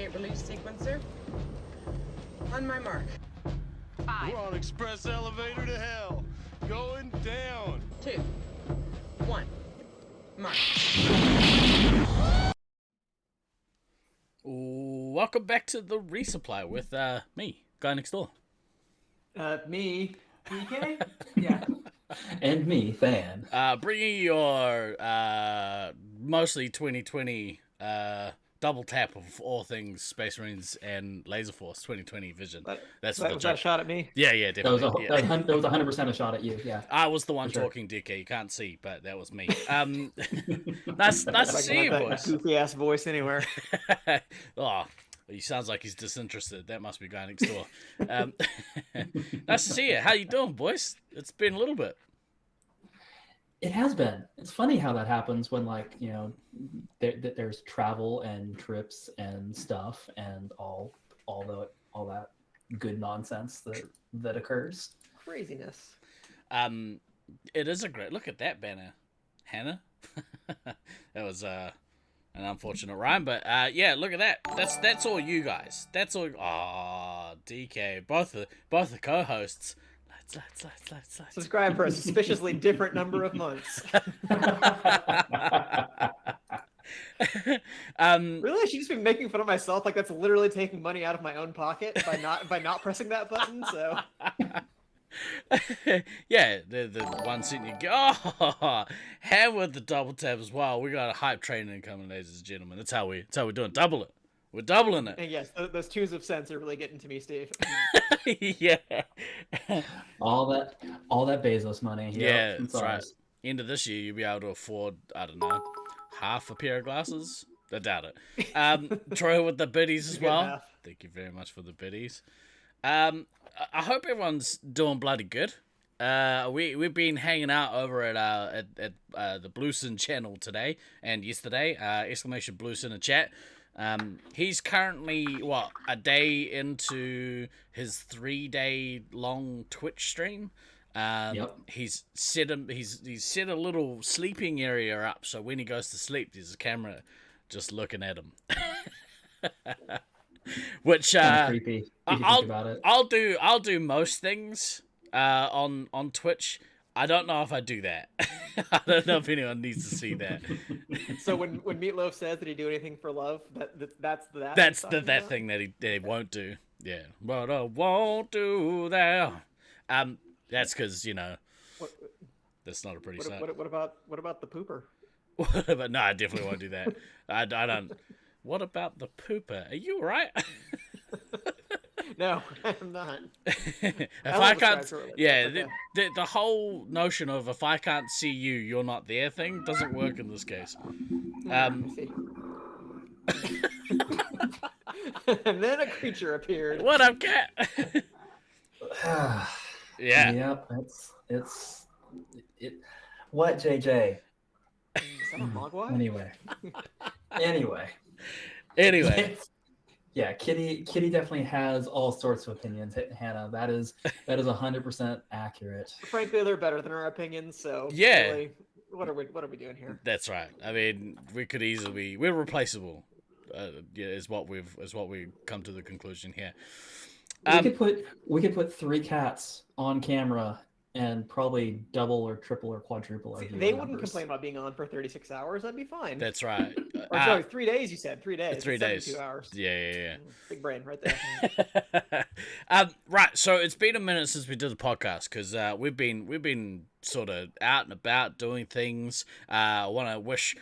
Initiate release sequencer. On my mark. 5. We're on express elevator to hell. Going down. 2. 1. Mark. Welcome back to the Resupply with me, guy next door. Me, DK? Yeah. And me, Fan. Bringing your mostly 2020 double tap of all things Space Marines and Laserforce 2020 vision. Was that a shot at me? Yeah, definitely. That was 100% a shot at you, yeah. I was the one talking, DK. You can't see, but that was me. Nice to see you, boys. Goofy-ass voice anywhere. Oh, he sounds like he's disinterested. That must be guy next door. Nice to see you. How you doing, boys? It's been a little bit. It has been. It's funny how that happens when, there's travel and trips and stuff and all that good nonsense that occurs. Craziness. It is a great look at that banner, Hannah. That was an unfortunate rhyme, but yeah, look at that. That's all you guys. That's all. Oh, DK, both the co-hosts. Let's. Subscribe for a suspiciously different number of months. Really? She's just been making fun of myself. Like that's literally taking money out of my own pocket by not pressing that button. So. Yeah, the 1 cent you get. Oh, hand with the double tap as well. We got a hype train incoming, ladies and gentlemen. That's how we're doing. Double it. We're doubling it. And yes, those tunes of cents are really getting to me, Steve. Yeah. all that Bezos money. Yeah, that's right. End of this year, you'll be able to afford, I don't know, half a pair of glasses. I doubt it. Troy with the biddies as well. Enough. Thank you very much for the biddies. I hope everyone's doing bloody good. We've been hanging out over at the Bluesin channel today and yesterday. Exclamation Bluesin in chat. He's currently a day into his 3-day long Twitch stream. Yep. He's set a little sleeping area up, so when he goes to sleep, there's a camera just looking at him. Which creepy. I'll do most things on Twitch. I don't know if I do that. I don't know if anyone needs to see that. So when Meatloaf says that he'd do anything for love, that's that thing that he won't do. Yeah, but I won't do that. That's because that's not a pretty sight. What about the pooper? But no, I definitely won't do that. I don't. What about the pooper? Are you alright? No, I'm not. If I can't, the whole notion of if I can't see you, you're not there thing doesn't work in this case. And then a creature appeared. What up, cat? Yeah. Yep. It. What, JJ? Is that a mogwai? Anyway. Yeah, Kitty definitely has all sorts of opinions, Hannah. That is 100% accurate. Frankly, they're better than our opinions, so yeah. Really, what are we doing here? That's right. I mean, we're replaceable. Is what we come to the conclusion here. We could put 3 cats on camera and probably double or triple or quadruple. They wouldn't complain about being on for 36 hours. That'd be fine. That's right. Or sorry, 3 days. You said 3 days. 3 days. 2 hours. Yeah. Big brain right there. Right. So it's been a minute since we did the podcast because we've been sort of out and about doing things. I want to wish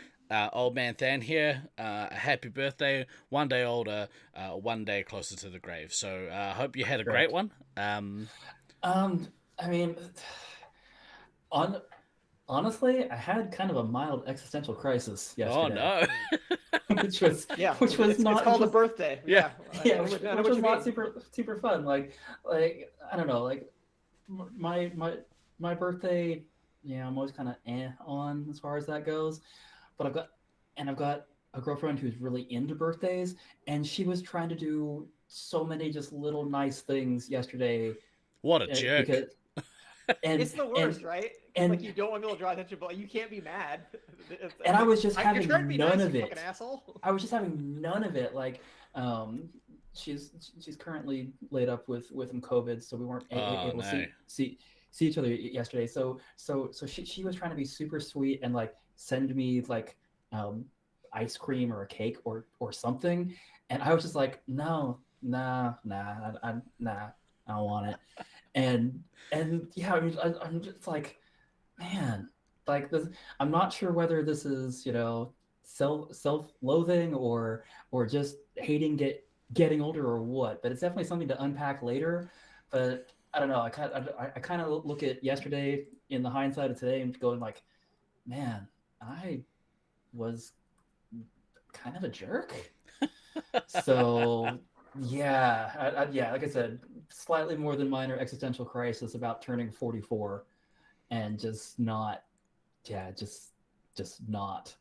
old man Than here a happy birthday. 1 day older, 1 day closer to the grave. So I hope you had a great one. I mean, honestly, I had kind of a mild existential crisis yesterday. Oh no! which was It's called a birthday. Yeah. Which was not super fun. Like I don't know, like my birthday. Yeah, I'm always kind of on as far as that goes, but I've got a girlfriend who's really into birthdays, and she was trying to do so many just little nice things yesterday. What a jerk! And It's the worst, right? and- Like you don't want people to draw attention, but you can't be mad. And I was just You're having trying to be none nice, of you it. fucking asshole. I was just having none of it. Like, she's currently laid up with some COVID, so we weren't able to see each other yesterday. So she was trying to be super sweet and like send me like ice cream or a cake or something, and I was just like, no, nah, I don't want it. And yeah, I'm just like, man, like this. I'm not sure whether this is, self-loathing or just hating getting older or what, but it's definitely something to unpack later. But I don't know. I kind of look at yesterday in the hindsight of today and going like, man, I was kind of a jerk. So yeah, yeah, like I said, slightly more than minor existential crisis about turning 44 and just not, just not.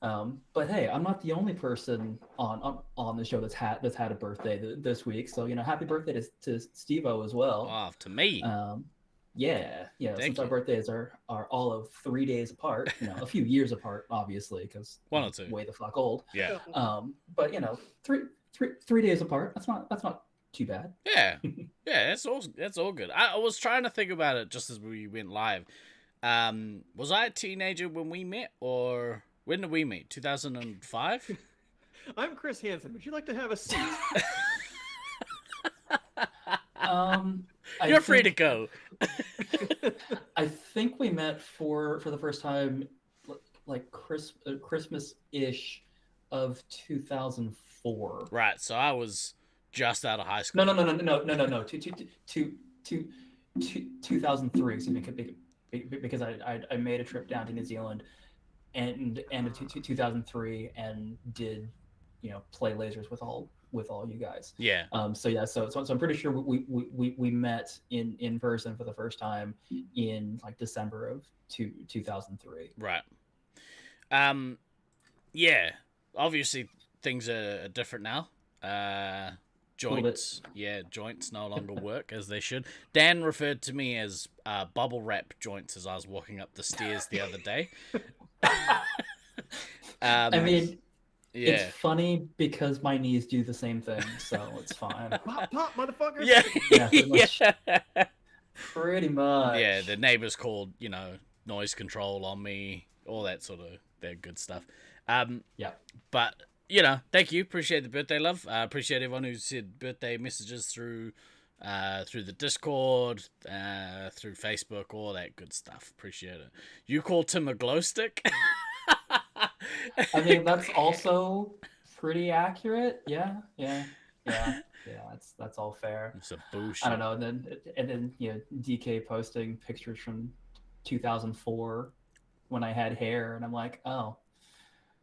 But hey, I'm not the only person on the show that's had a birthday this week. So happy birthday to Steve-O as well. Oh, to me. Yeah. Since our birthdays are all of 3 days apart, a few years apart, obviously, because 1 or 2. way the fuck old. Yeah. But 3 days apart. That's not too bad. Yeah. Yeah, that's all good. I was trying to think about it just as we went live. Was I a teenager when we met, or when did we meet? 2005? I'm Chris Hansen. Would you like to have a seat? You're free to go. I think we met for the first time like Christmas-ish of 2004. Right, so I was just out of high school. No. 2003. Excuse me, because I made a trip down to New Zealand and end of 2003 and did play lasers with all you guys. Yeah. So I'm pretty sure we met in person for the first time in like December of 2003. Right. Yeah. Obviously things are different now. Joints no longer work as they should. Dan referred to me as bubble wrap joints as I was walking up the stairs the other day. I mean, yeah. It's funny because my knees do the same thing, so it's fine. Pop, motherfuckers! Yeah, pretty much. Pretty much. Yeah, the neighbors called, noise control on me, all that sort of that good stuff. Yeah. But thank you. Appreciate the birthday love. Appreciate everyone who said birthday messages through the Discord, through Facebook, all that good stuff. Appreciate it. You call Tim a glow stick? I mean, that's also pretty accurate. Yeah. That's all fair. It's a bullshit. I don't know. And then DK posting pictures from 2004 when I had hair, and I'm like, oh,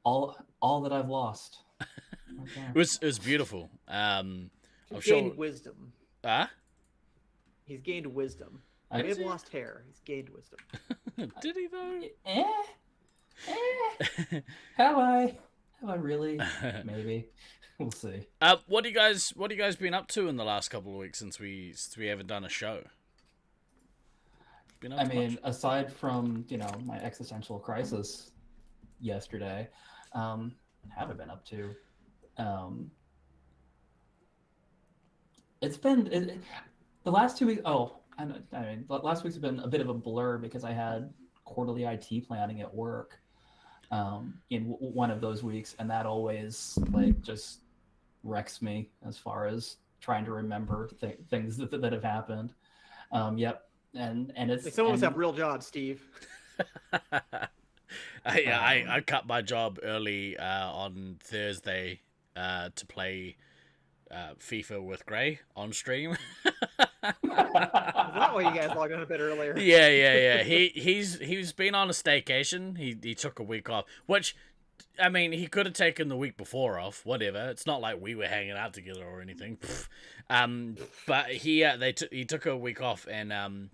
all that I've lost. Okay. It was beautiful. He's gained wisdom. He's gained wisdom. He may have lost hair. He's gained wisdom. Did he though? Have I really? Maybe. We'll see. What do you guys been up to in the last couple of weeks since we haven't done a show? I mean, aside from my existential crisis yesterday, haven't been up to. It's been the last 2 weeks. Oh, I mean, last week's been a bit of a blur because I had quarterly IT planning at work in one of those weeks, and that always just wrecks me as far as trying to remember things that have happened. Yep, and it's some of us have real jobs, Steve. I cut my job early on Thursday to play FIFA with Gray on stream. Is that why you guys logged on a bit earlier? Yeah. He's been on a staycation. He took a week off, which, I mean, he could have taken the week before off. Whatever. It's not like we were hanging out together or anything. But he took a week off and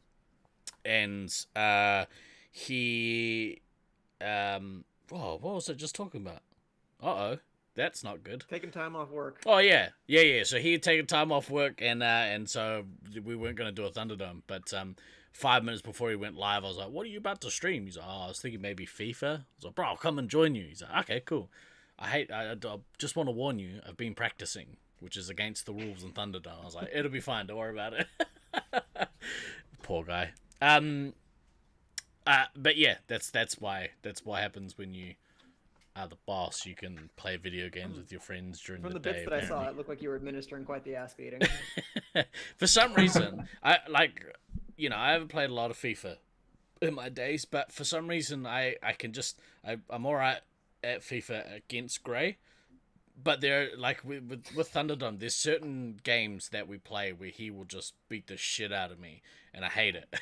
he what was I just talking about? That's not good. Taking time off work. Oh yeah. So he had taken time off work, and so we weren't going to do a Thunderdome. But 5 minutes before he went live, I was like, "What are you about to stream?" He's like, "Oh, I was thinking maybe FIFA." I was like, "Bro, I'll come and join you." He's like, "Okay, cool. I just want to warn you. I've been practicing, which is against the rules in Thunderdome." I was like, "It'll be fine. Don't worry about it." Poor guy. But yeah, that's why happens when you are the boss. You can play video games with your friends during From the the day. bits that I saw, apparently. it looked like you were administering quite the ass beating. For some reason, I haven't played a lot of FIFA in my days, but for some reason, I'm alright at FIFA against Gray. But there, like with Thunderdome, there's certain games that we play where he will just beat the shit out of me, and I hate it.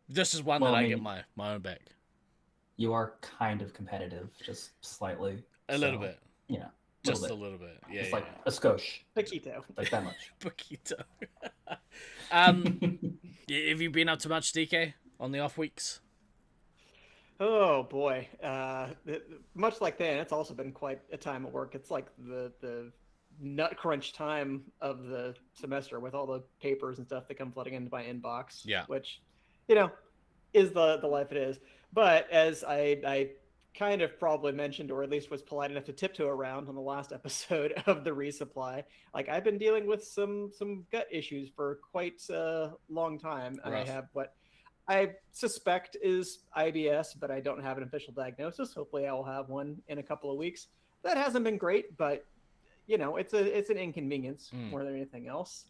This is one Well, that I I mean, get my own back. You are kind of competitive, just slightly. A little bit. Yeah, Just a little bit. Yeah, Just yeah, like a skosh, Paquito. like that much. Paquito. Have you been up to much, DK, on the off weeks? Oh boy. Much like that, it's also been quite a time at work. It's like the nut crunch time of the semester with all the papers and stuff that come flooding into my inbox. Yeah. Which, is the life it is. But as I kind of probably mentioned, or at least was polite enough to tiptoe around on the last episode of the Resupply, like I've been dealing with some gut issues for quite a long time. Rough. I have what I suspect is IBS, but I don't have an official diagnosis. Hopefully I will have one in a couple of weeks. That hasn't been great, but it's an inconvenience more than anything else.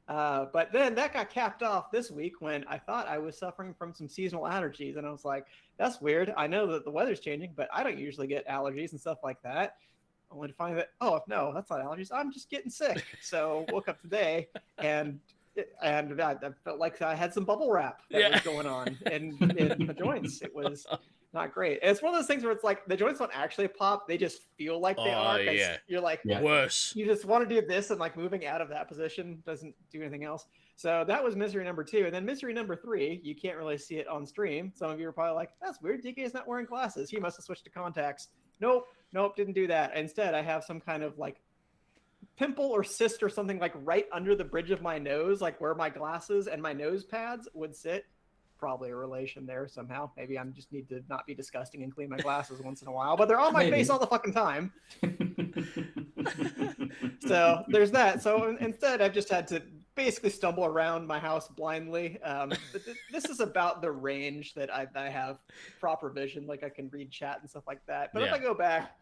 But then that got capped off this week when I thought I was suffering from some seasonal allergies, and I was like, "That's weird. I know that the weather's changing, but I don't usually get allergies and stuff like that." Only to find that, oh no, that's not allergies. I'm just getting sick. So woke up today and I felt like I had some bubble wrap that was going on in the joints. It was not great. And it's one of those things where it's like the joints don't actually pop; they just feel like they are. Yeah. You're like, Worse. you just want to do this, and like moving out of that position doesn't do anything else. So that was misery number 2. And then misery number 3, you can't really see it on stream. Some of you are probably like, "That's weird. DK is not wearing glasses. He must have switched to contacts." Nope, didn't do that. Instead, I have some kind of like pimple or cyst or something like right under the bridge of my nose, like where my glasses and my nose pads would sit. Probably a relation there somehow. Maybe I just need to not be disgusting and clean my glasses once in a while, but they're on my face all the fucking time. So there's that. So instead, I've just had to basically stumble around my house blindly. But this is about the range that I have proper vision, like I can read chat and stuff like that. But if I go back,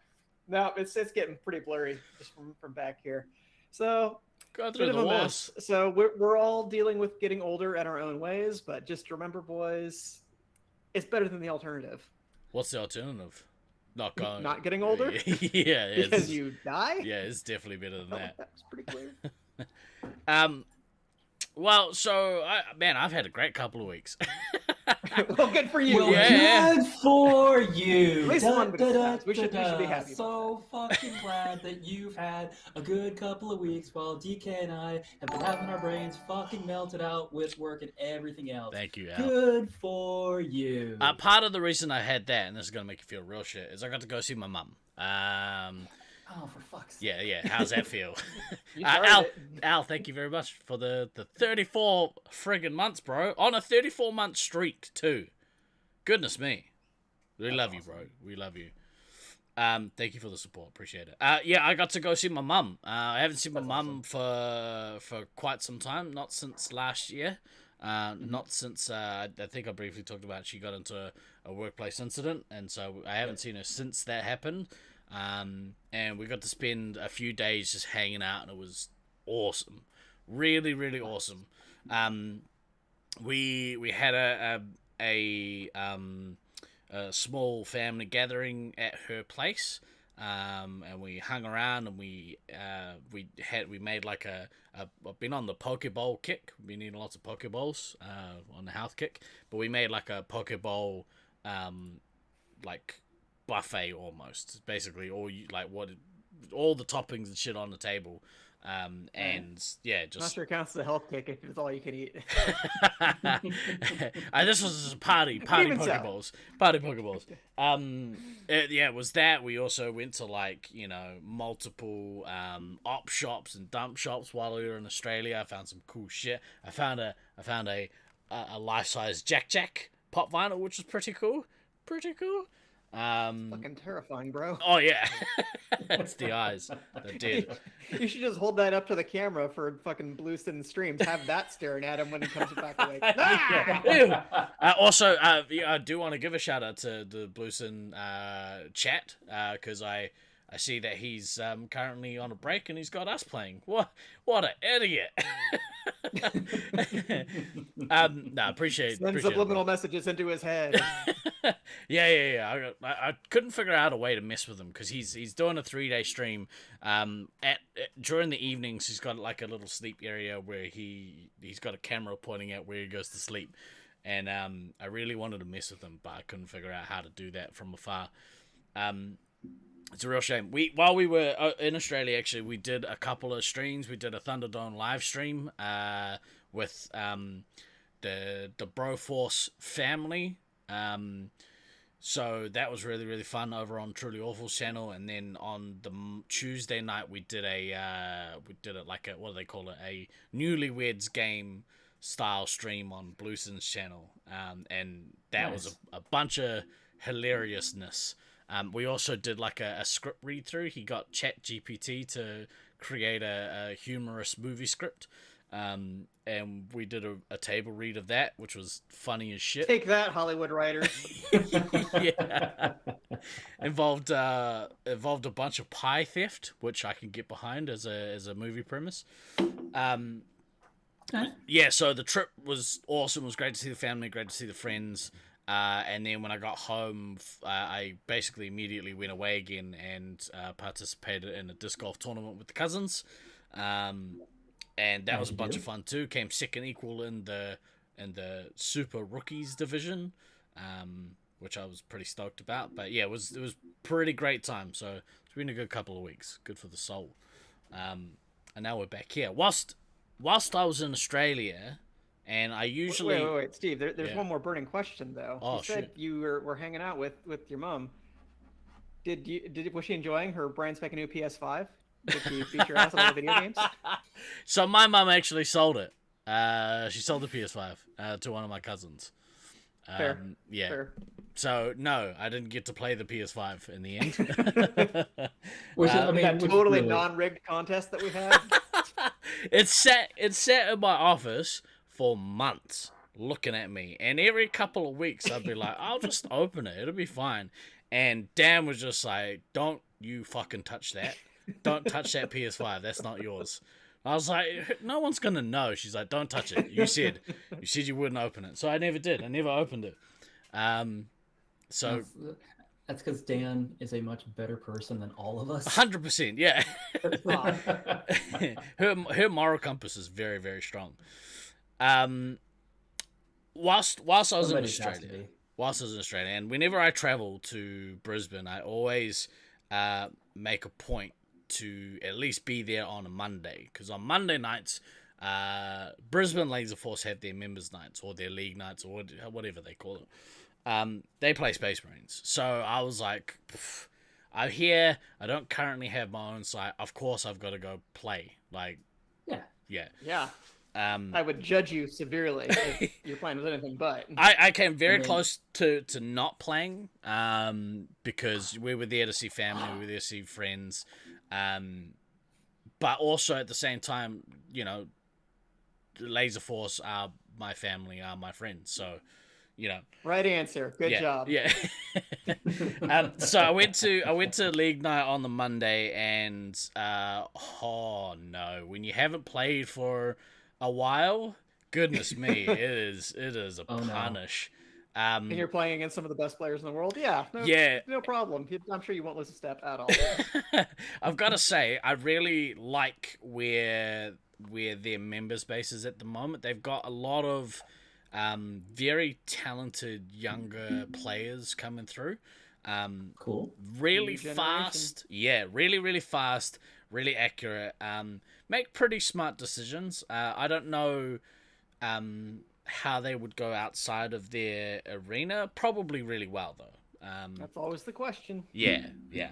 no, it's getting pretty blurry just from back here. So Go through the walls. So we're all dealing with getting older in our own ways, but just remember, boys, it's better than the alternative. What's the alternative? Not getting older? Yeah. Because you die? Yeah, it's definitely better than that. That was pretty clear. Well, so I've had a great couple of weeks. Well, good for you. Well, good for you. At least one, but we should be happy. So fucking glad that you've had a good couple of weeks while DK and I have been having our brains fucking melted out with work and everything else. Thank you, Al. Good for you. Part of the reason I had that, and this is gonna make you feel real shit, is I got to go see my mum. Oh, for fuck's sake. Yeah. How's that feel? Al, thank you very much for the 34 friggin' months, bro. On a 34-month streak, too. Goodness me. We love you, bro. We love you. Thank you for the support. Appreciate it. I got to go see my mum. I haven't seen my mum for quite some time. Not since last year. Not since, I think I briefly talked about she got into a workplace incident. And so I haven't seen her since that happened. And we got to spend a few days just hanging out, and it was awesome, really, really awesome. We had a small family gathering at her place, and we hung around, and we made like I've been on the Pokeball kick. We've been eating lots of Pokeballs on the health kick, but we made like a Pokeball like buffet almost, basically all the toppings and shit on the table, And yeah, Not just sure it counts as a health kick if it's all you can eat. this was just a party Even so. Pokeballs, it was that. We also went to like, you know, multiple op shops and dump shops while we were in Australia. I found some cool shit. I found a life-size Jack pop vinyl, which was pretty cool. Fucking terrifying, bro. Oh yeah. It's the eyes that did. You should just hold that up to the camera for fucking Blueston streams. Have that staring at him when he comes back awake. Ew. Also, I do want to give a shout out to the Blueston chat, because I see that he's currently on a break and he's got us playing. What an idiot! Appreciate subliminal messages into his head. Yeah. I couldn't figure out a way to mess with him because he's doing a 3-day stream. During the evenings, he's got like a little sleep area where he's got a camera pointing at where he goes to sleep, and I really wanted to mess with him, but I couldn't figure out how to do that from afar. It's a real shame. While we were in Australia, actually, we did a couple of streams. We did a Thunderdome live stream with the Broforce family. So that was really, really fun over on Truly Awful's channel. And then on the Tuesday night, we did like what do they call it? A Newlyweds game style stream on Blueson's channel. And that was a bunch of hilariousness. We also did like a script read through. He got ChatGPT to create a humorous movie script. And we did a table read of that, which was funny as shit. Take that, Hollywood writers. Yeah. Involved a bunch of pie theft, which I can get behind as a movie premise. Yeah, so the trip was awesome. It was great to see the family, great to see the friends. And then when I got home, I basically immediately went away again and participated in a disc golf tournament with the cousins. And that was a bunch of fun too. Came second equal in the Super Rookies division, which I was pretty stoked about. But yeah, it was pretty great time. So it's been a good couple of weeks. Good for the soul. And now we're back here. Whilst I was in Australia, and I usually wait, Steve. There's one more burning question though. Oh, you said you were hanging out with your mom. Was she enjoying her brand spanking new PS5? Did she beat your ass on all the video games? So my mum actually sold it. She sold the PS5 to one of my cousins. Fair. Yeah. Fair. So no, I didn't get to play the PS5 in the end. That totally non-rigged contest that we had. It's sat in my office for months, looking at me, and every couple of weeks I'd be like, "I'll just open it; it'll be fine." And Dan was just like, "Don't you fucking touch that! Don't touch that PS5. That's not yours." I was like, "No one's gonna know." She's like, "Don't touch it. You said you wouldn't open it." So I never did. I never opened it. So that's because Dan is a much better person than all of us. 100%, yeah. her moral compass is very, very strong. Whilst I was in Australia, and whenever I travel to Brisbane, I always make a point to at least be there on a Monday, because on Monday nights, Brisbane Laserforce have their members nights or their league nights or whatever they call it. They play Space Marines, so I was like, I'm here. I don't currently have my own site. Of course, I've got to go play. Like, yeah. I would judge you severely if your plan was anything but. I came very close to not playing, because we were there to see family, we were there to see friends, but also at the same time, you know, Laser Force are my family, are my friends, so, you know. Right answer. Good job. Yeah. So I went to League Night on the Monday, and oh no, when you haven't played for a while, goodness me, it is a punish. And you're playing against some of the best players in the world. No problem. I'm sure you won't lose a step at all. I've got to say, I really like where their members base is at the moment. They've got a lot of very talented younger players coming through. Cool. Really New generation. fast. Yeah, really, really fast, really accurate. Make pretty smart decisions. I don't know how they would go outside of their arena. Probably really well, though. That's always the question. Yeah, yeah.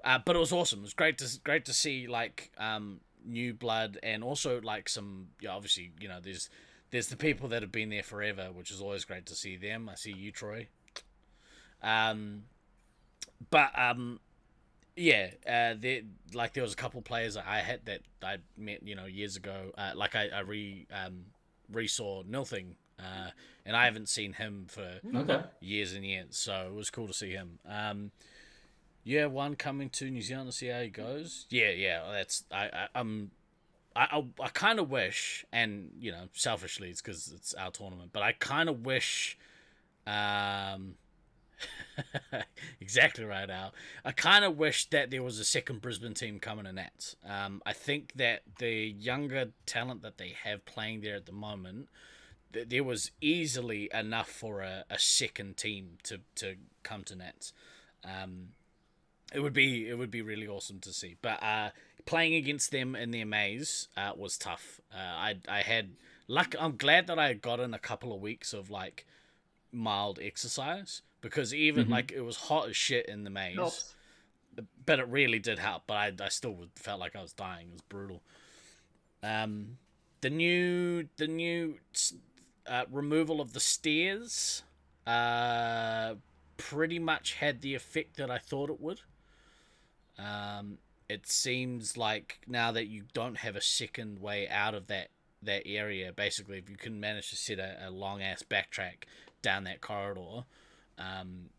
But it was awesome. It was great to see like new blood, and also like some, obviously, there's the people that have been there forever, which is always great to see them. I see you, Troy. But yeah, there was a couple players that I had that I met years ago. Like I re-saw Nilthing, and I haven't seen him for years and years, so it was cool to see him. Yeah, one coming to New Zealand to see how he goes. Yeah, that's I kind of wish, and selfishly it's because it's our tournament, but I kind of wish, exactly right, Al. I kind of wish that there was a second Brisbane team coming in that. I think that the younger talent that they have playing there at the moment, there was easily enough for a second team to come to Nats. It would be really awesome to see. But playing against them in their maze was tough. I had luck. I'm glad that I got in a couple of weeks of like mild exercise, because even like it was hot as shit in the maze. Helps. But it really did help. But I still felt like I was dying. It was brutal. The new removal of the stairs pretty much had the effect that I thought it would. It seems like now that you don't have a second way out of that area, basically, if you can manage to set a long ass backtrack down that corridor,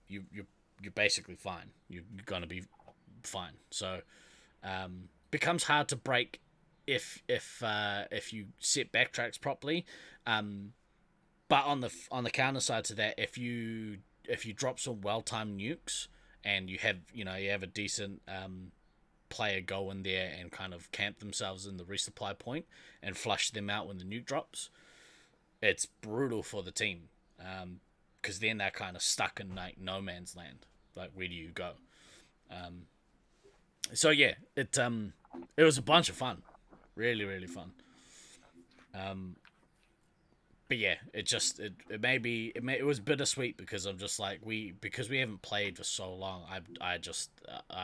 you're basically fine. You're gonna be fine. So becomes hard to break if you set backtracks properly. But on the counter side to that, if you drop some well timed nukes and you have a decent player go in there and kind of camp themselves in the resupply point and flush them out when the nuke drops, it's brutal for the team, because then they're kind of stuck in like no man's land. Like, where do you go? So yeah, it was a bunch of fun, really, really fun. But yeah, it was bittersweet, because I'm just like, because we haven't played for so long. I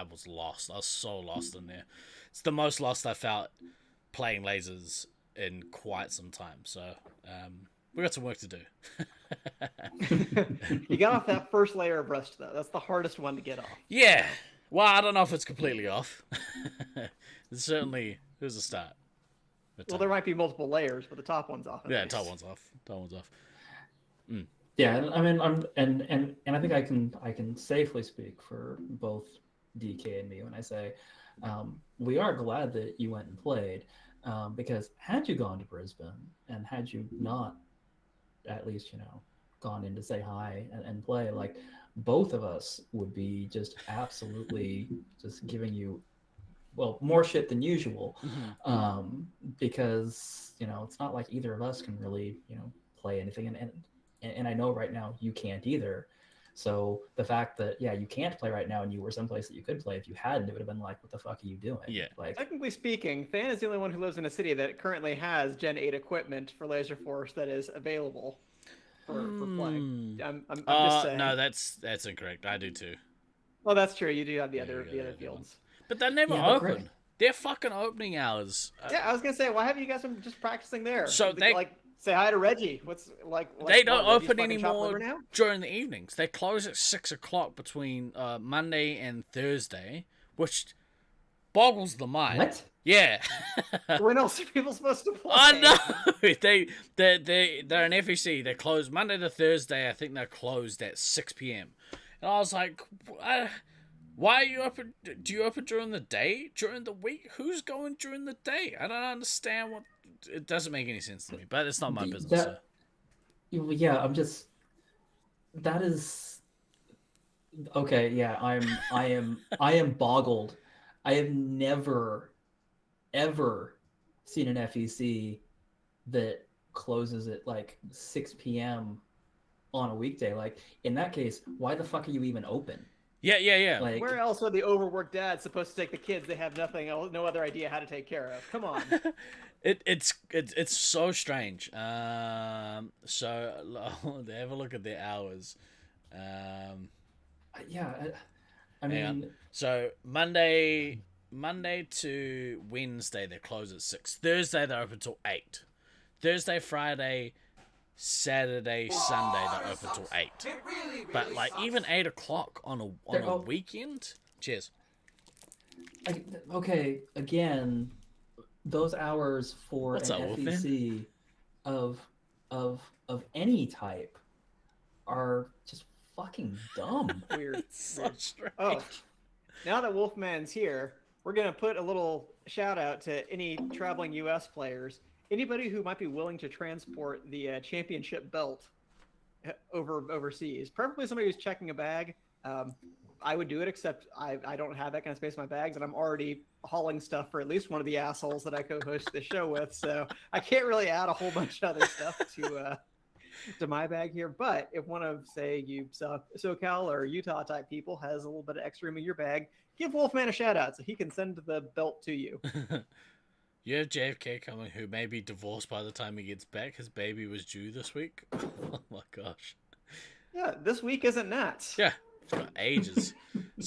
was lost. I was so lost in there. It's the most lost I felt playing lasers in quite some time. So we got some work to do. You got off that first layer of rust, though. That's the hardest one to get off. Yeah. Well, I don't know if it's completely off. It was a start. Well, there might be multiple layers, but the top one's off. Yeah, top one's off. Mm. Yeah, I mean, I think I can safely speak for both DK and me when I say we are glad that you went and played, because had you gone to Brisbane and had you not at least gone in to say hi and play, like, both of us would be just absolutely just giving you more shit than usual, because it's not like either of us can really play anything, and I know right now you can't either. So the fact that you can't play right now, and you were someplace that you could play, if you hadn't, it would have been like, what the fuck are you doing? Yeah. Like, technically speaking, Fan is the only one who lives in a city that currently has Gen 8 equipment for Laserforce that is available for playing. I'm just saying. No, that's incorrect. I do too. Well, that's true. You do have the other fields. But they're never open. They're fucking opening hours. Yeah, I was gonna say, why haven't you guys been just practicing there? So they like say hi to Reggie. What's like? They don't Reggie's open fucking chopped liver anymore now? during the evenings. They close at 6:00 between Monday and Thursday, which boggles the mind. what? Yeah. When else are people supposed to play? I know. They're an FEC. They close Monday to Thursday. I think they're closed at 6 p.m. And I was like, why are you open? Do you open during the day? During the week? Who's going during the day? I don't understand what. It doesn't make any sense to me, but it's not my business. Yeah, I'm just. That is. Okay, yeah, I am boggled. I have never, ever seen an FEC that closes at like 6 p.m. on a weekday. Like, in that case, why the fuck are you even open? Yeah. Like, Where else are the overworked dads supposed to take the kids? They have no other idea how to take care of. Come on. It's so strange. So they have a look at their hours. yeah, I Hang on. mean, So Monday to Wednesday they close at 6. Thursday they're open till 8. Thursday, Friday, Saturday, Sunday they're open till 8. But like even 8 o'clock on a weekend. Cheers. okay, again, those hours for What's an up, Wolfman? FEC of any type are just fucking dumb. Weird. It's so strange. Oh, now that Wolfman's here, we're gonna put a little shout out to any traveling U.S. players, anybody who might be willing to transport the championship belt overseas. Preferably somebody who's checking a bag. I would do it, except I don't have that kind of space in my bags, and I'm already hauling stuff for at least one of the assholes that I co-host the show with, so I can't really add a whole bunch of other stuff to my bag here. But if one of, say, you SoCal or Utah type people has a little bit of extra room in your bag, give Wolfman a shout out so he can send the belt to you. You have JFK coming, who may be divorced by the time he gets back. His baby was due this week. Oh my gosh. Yeah, this week isn't nuts. Yeah, it's got ages.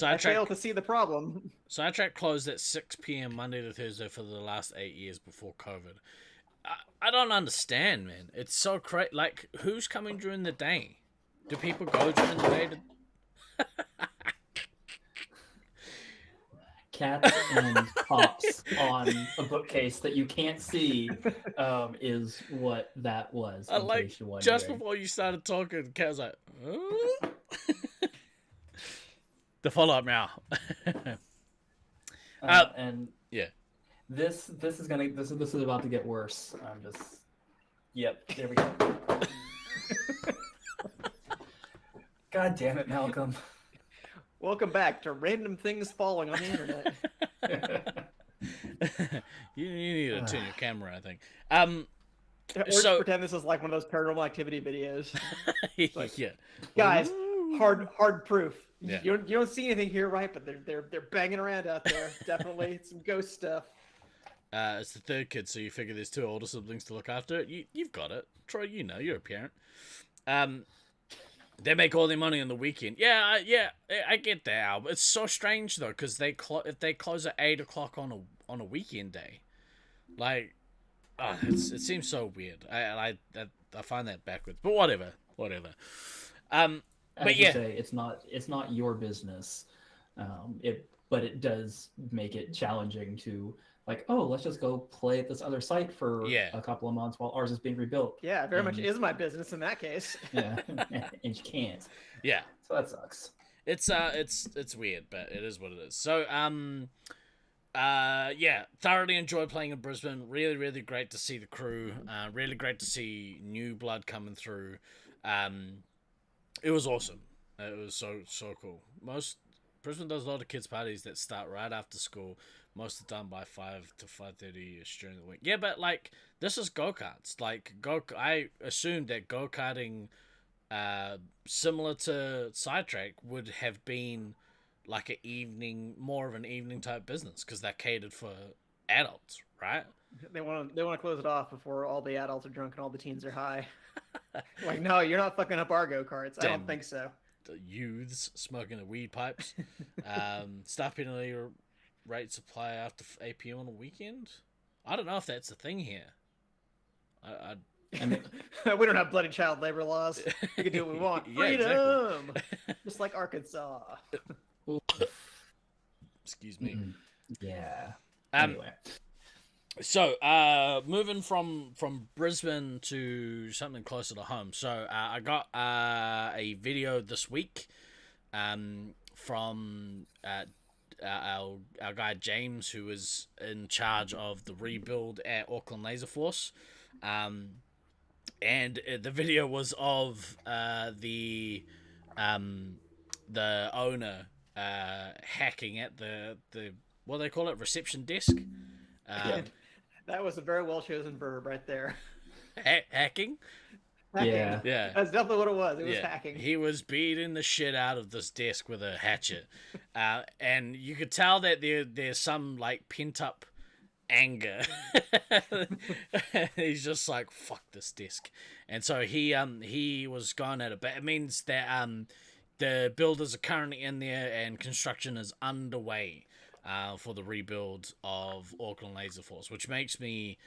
I fail to see the problem. Sidetrack closed at 6 p.m. Monday to Thursday for the last 8 years before COVID. I don't understand, man. It's so crazy. Like, who's coming during the day? Do people go during the day? Cats and pops on a bookcase that you can't see is what that was. I like, just before you started talking, Kat was like, huh? The follow-up now. And yeah. This is about to get worse. I'm just, yep, there we go. God damn it, Malcolm. Welcome back to Random Things Falling on the Internet. you need to turn your camera, I think. Or just pretend this is like one of those Paranormal Activity videos. Like, yeah. Guys, hard proof. Yeah. You don't see anything here, right? But they're banging around out there. Definitely some ghost stuff. It's the third kid, so you figure there's 2 older siblings to look after. You've got it, Troy. You know, you're a parent. They make all their money on the weekend. Yeah, I get that, Al. But it's so strange though, because if they close at 8 o'clock on a weekend day, like, it seems so weird. I find that backwards. But whatever. But yeah, say, it's not your business. But it does make it challenging to, like, oh, let's just go play at this other site for a couple of months while ours is being rebuilt. Yeah, very much is my business in that case. Yeah, and you can't. Yeah. So that sucks. It's weird, but it is what it is. So thoroughly enjoyed playing in Brisbane. Really, really great to see the crew. Really great to see new blood coming through. It was awesome. It was so cool. Brisbane does a lot of kids parties that start right after school. Most are done by 5 to 5:30 during the week. Yeah, but like, this is go-karts. Like, I assumed that go-karting, similar to Sidetrack, would have been like more of an evening type business, because they're catered for adults, right? They want to close it off before all the adults are drunk and all the teens are high. Like, no, you're not fucking up our go-karts. I don't think so. The youths smoking the weed pipes. Staff penalty rate supply after 8 p.m. on a weekend. I don't know if that's a thing here. We don't have bloody child labor laws. We can do what we want. Freedom! Exactly. Just like Arkansas. Excuse me. Yeah. Anyway. So, moving from Brisbane to something closer to home. So, I got a video this week from our guy James, who is in charge of the rebuild at Auckland Laserforce. And the video was of the owner hacking at the what do they call it, reception desk. That was a very well chosen verb right there. Hacking? Hacking. Yeah. Yeah. That's definitely what it was. It was hacking. He was beating the shit out of this desk with a hatchet. And you could tell that there's some like pent up anger. He's just like, fuck this desk. And so he was going at it. But it means that the builders are currently in there and construction is underway for the rebuild of Auckland Laserforce, which makes me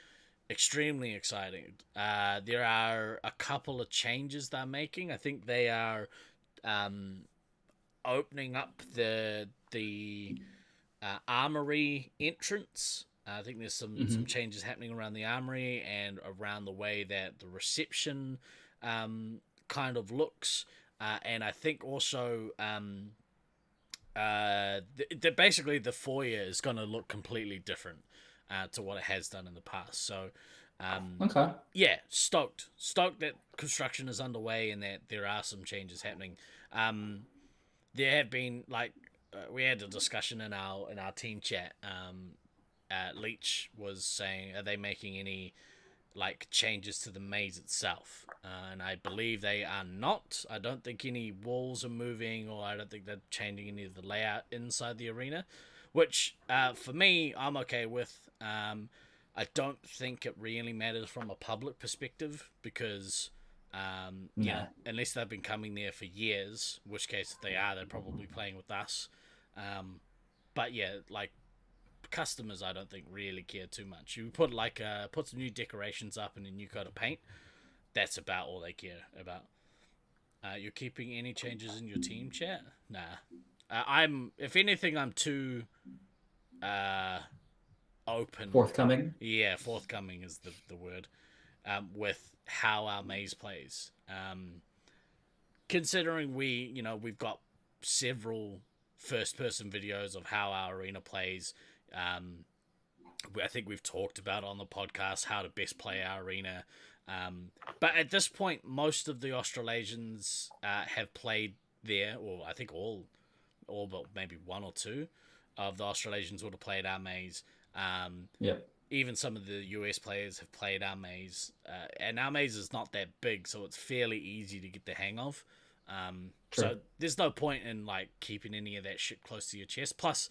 extremely excited. There are a couple of changes they're making. I think they are opening up the armory entrance. I think there's some changes happening around the armory and around the way that the reception kind of looks. And I think also basically the foyer is going to look completely different to what it has done in the past. So, Okay. yeah, stoked that construction is underway and that there are some changes happening. There have been we had a discussion in our team chat. Leach was saying, are they making any changes to the maze itself? And I believe they are not. I don't think any walls are moving, or I don't think they're changing any of the layout inside the arena, which for me, I'm okay with. I don't think it really matters from a public perspective because, unless they've been coming there for years, in which case if they are, they're probably playing with us. But yeah, customers, I don't think really care too much. You put put some new decorations up and a new coat of paint. That's about all they care about. You're keeping any changes in your team chat? Nah. If anything, I'm too open. Forthcoming. Yeah, forthcoming is the word. With how our maze plays. Considering we've got several first-person videos of how our arena plays. I think we've talked about on the podcast how to best play our arena. But at this point, most of the Australasians have played there, or I think all but maybe one or two of the Australasians would have played our maze. Yep. Even some of the US players have played our maze. And our maze is not that big, so it's fairly easy to get the hang of. So there's no point in keeping any of that shit close to your chest. Plus,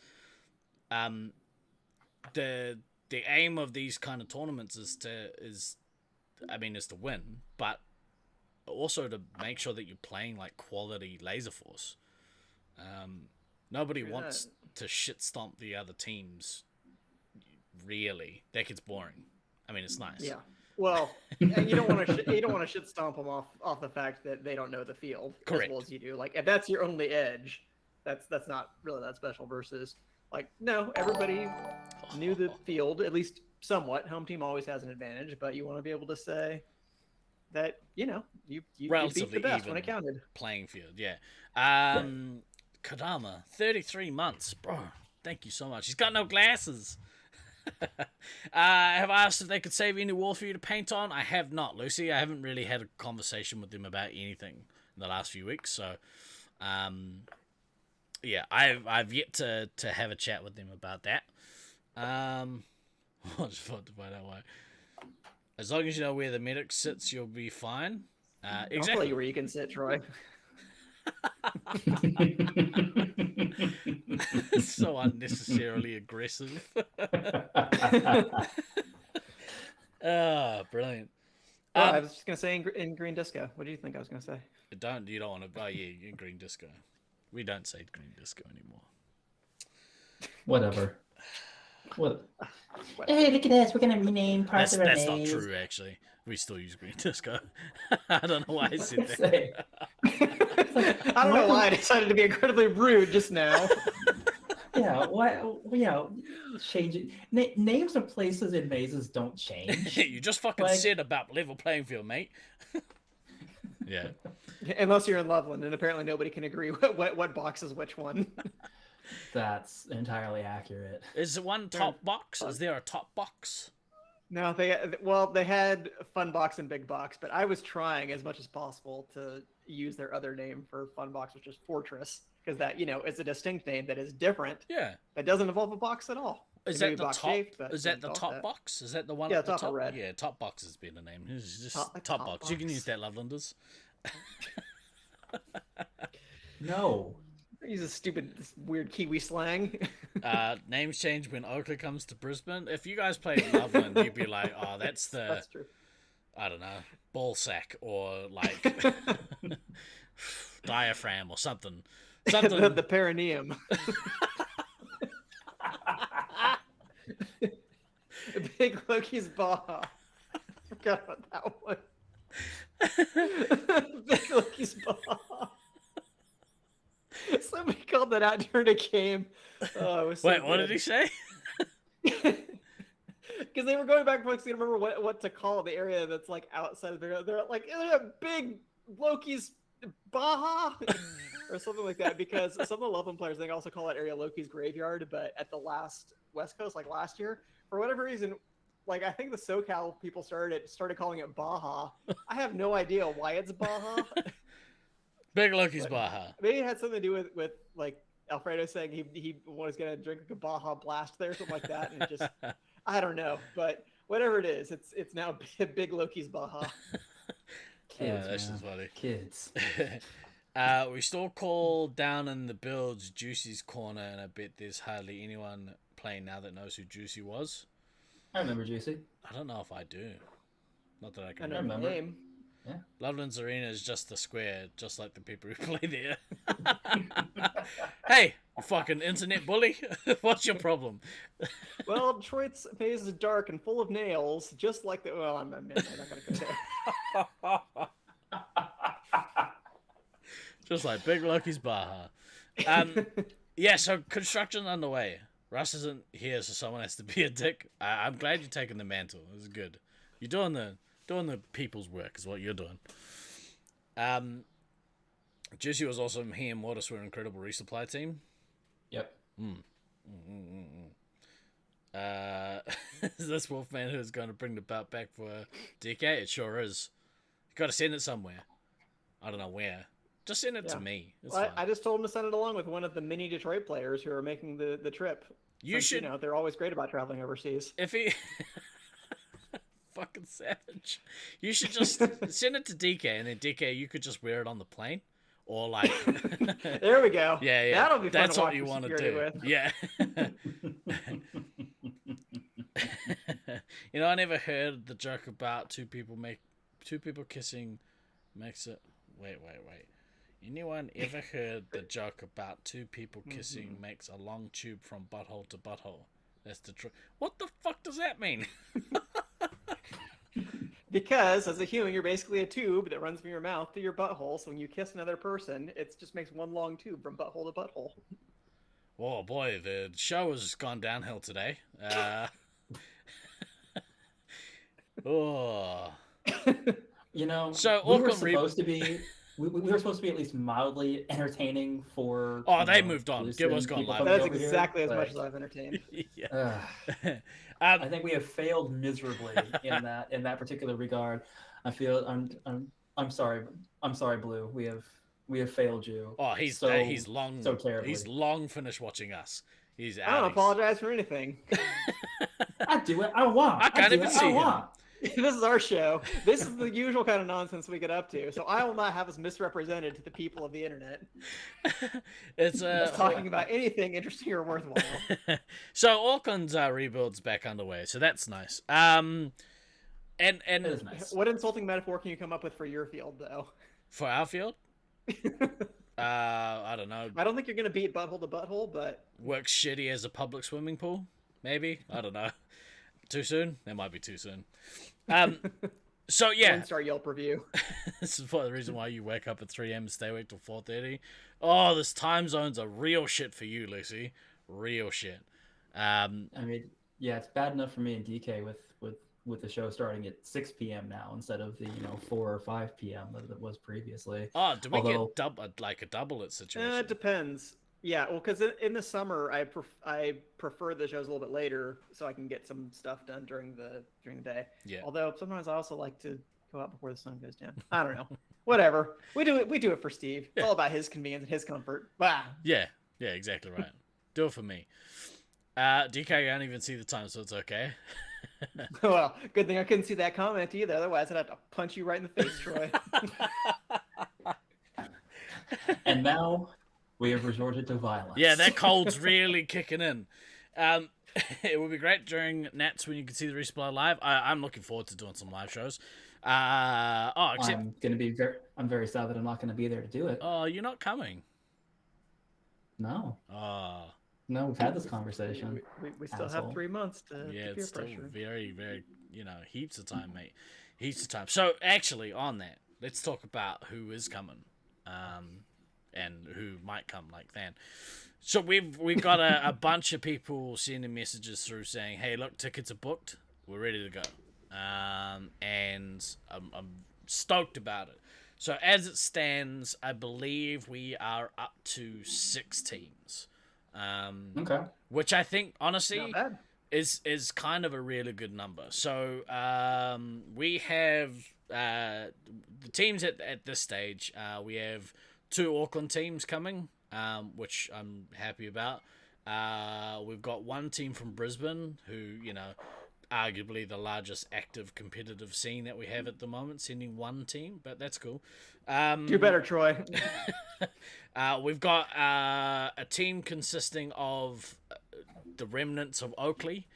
the aim of these kind of tournaments is to win, but also to make sure that you're playing quality Laserforce. Nobody wants to shit stomp the other teams. Really, that gets boring. I mean, it's nice. Yeah. Well, and you don't want to shit stomp them off the fact that they don't know the field Correct. as well as you do. If that's your only edge, that's not really that special. Versus no, everybody knew the field at least somewhat. Home team always has an advantage, but you want to be able to say that you beat the best when it counted. Playing field, yeah. Kodama, 33 months, bro. Thank you so much. He's got no glasses. Have I asked if they could save any wall for you to paint on? I have not, Lucy. I haven't really had a conversation with them about anything in the last few weeks, so yeah, I've yet to have a chat with them about that. I'll just find out why. As long as you know where the medic sits, you'll be fine. Exactly. I'll tell you where you can sit, Troy. So unnecessarily aggressive. Brilliant. I was just gonna say in Green Disco. What do you think I was gonna say? You don't want to? Oh yeah, in Green Disco. We don't say Green Disco anymore. Whatever. What? Hey, look at this. We're going to rename parts of our That's maze. not true, actually. We still use Green Disco. I don't know why I said that. I don't know why I decided to be incredibly rude just now. Yeah, what? Change it. Names of places in mazes don't change. You just fucking said about level playing field, mate. Yeah. Unless you're in Loveland, and apparently nobody can agree what box is which one. That's entirely accurate. Is there one top box? Is there a top box? No, they had Fun Box and Big Box, but I was trying as much as possible to use their other name for Fun Box, which is Fortress, because that it's a distinct name that is different. Yeah. That doesn't involve a box at all. Is Maybe that the box top? shaped, but Is that the don't top that. box? Is that the one Yeah, at the top top? are red. Yeah, top box has been the name. It's just Top- top top box. You can box. use that, Lovelanders. No. Use a stupid, this weird Kiwi slang. Names change when Oakland comes to Brisbane. If you guys played Loveland, you'd be like, oh, that's the, That's true. I don't know, ball sack or like diaphragm or something. Something. the perineum. Big Loki's Baja. Forgot about that one. Big Loki's Baja. Somebody called that out during a game. Oh, it was so Wait, what did he say? Because they were going back and forth to remember what to call the area that's like outside of the. They're like Big Loki's Baja or something like that. Because some of the Loveland players they also call that area Loki's graveyard. But at the last West Coast, like last year, for whatever reason, like I think the SoCal people started calling it Baja. I have no idea why it's Baja. Big Loki's Baja. Maybe it had something to do with like Alfredo saying he was gonna drink like a Baja Blast there or something like that, and it just I don't know, but whatever it is, it's now Big Loki's Baja. Kids, that's man. just funny. Kids. We still call down in the builds Juicy's corner, and I bet there's hardly anyone playing now that knows who Juicy was. I remember Juicy. I don't know if I do. Not that I I can know the remember. name. Yeah. Loveland's Arena is just the square, just like the people who play there. Hey, you fucking internet bully! What's your problem? Well, Detroit's maze is dark and full of nails, just like the. Well, I'm not gonna go there. Just like Big Loki's Baja. Yeah, so construction underway. Russ isn't here, so someone has to be a dick. I'm glad you're taking the mantle. This is good. You're doing the people's work is what you're doing. Juicy was also he and Mortis were an incredible resupply team. Yep. Is this Wolfman who's going to bring the belt back for DK? It sure is. You got to send it somewhere. I don't know where. Just send it to me. It's Well, fine. I just told him to send it along with one of the mini Detroit players who are making the trip. You should. You know, they're always great about traveling overseas. If he. Fucking savage. You should just send it to DK, and then DK, you could just wear it on the plane. Or like. There we go. Yeah. That'll be fun That's to what watch you for want to security do. with. Yeah. You know, I never heard the joke about two people kissing makes it. Wait. Anyone ever heard the joke about two people kissing makes a long tube from butthole to butthole? That's the truth. What the fuck does that mean? Because as a human, you're basically a tube that runs from your mouth to your butthole. So when you kiss another person, it just makes one long tube from butthole to butthole. Oh boy, the show has gone downhill today. Oh. You know, So we were Auckland supposed to be. We were supposed to be at least mildly entertaining for. Oh, you they know, moved on. Blueston Gibbo's gone people live. coming That's over here, exactly as but, much as I've entertained. Yeah. I think we have failed miserably in that particular regard. I feel I'm sorry. I'm sorry, Blue. We have failed you. Oh, he's long. so terribly. He's long finished watching us. He's out. I don't apologize for anything. I do it. I want. I can't do even it, see him. want. This is our show. This is the usual kind of nonsense we get up to. So I will not have us misrepresented to the people of the internet. It's Talking about anything interesting or worthwhile. So Auckland's rebuild's back underway, so that's nice. And It is nice. What insulting metaphor can you come up with for your field, though? for our field, I don't know. I don't think you're going to beat butthole to butthole, but Works shitty as a public swimming pool, maybe. I don't know. Too soon? That might be too soon. So yeah, one-star Yelp review. this is the reason why you wake up at 3 a.m. and stay awake till 4:30. Oh, this time zone's a real shit for you, Lucy. Real shit. I mean, yeah, it's bad enough for me and DK with the show starting at 6 p.m. now instead of the 4 or 5 p.m. that it was previously. Oh, do we Although- get a double it situation? It depends. Yeah, well, because in the summer, I prefer the shows a little bit later so I can get some stuff done during the day. Yeah. Although sometimes I also like to go out before the sun goes down. I don't know. Whatever. We do it for Steve. It's all about his convenience and his comfort. Bah. Yeah, exactly right. Do it for me. DK can't even see the time, so it's okay. Well, good thing I couldn't see that comment either. Otherwise, I'd have to punch you right in the face, Troy. And now we have resorted to violence. Yeah, that cold's really kicking in. It would be great during Nats when you can see the Resupply live. I'm looking forward to doing some live shows. Except I'm very sad that I'm not gonna be there to do it. oh, you're not coming. No. Oh, No, we've had this conversation. We still Asshole. have 3 months to yeah, peer it's still pressure. very, very, heaps of time, mate. Heaps of time. So actually, on that, let's talk about who is coming, and who might come like then. So we've got a bunch of people sending messages through saying, "Hey, look, tickets are booked. We're ready to go," and I'm stoked about it. So as it stands, I believe we are up to 6 teams. Okay. Which I think, honestly, Not bad. is kind of a really good number. So we have the teams at this stage. We have 2 Auckland teams coming, which I'm happy about. We've got 1 team from Brisbane, who, arguably the largest active competitive scene that we have at the moment, sending 1 team, but that's cool. Do better, Troy. We've got a team consisting of the remnants of Oakley.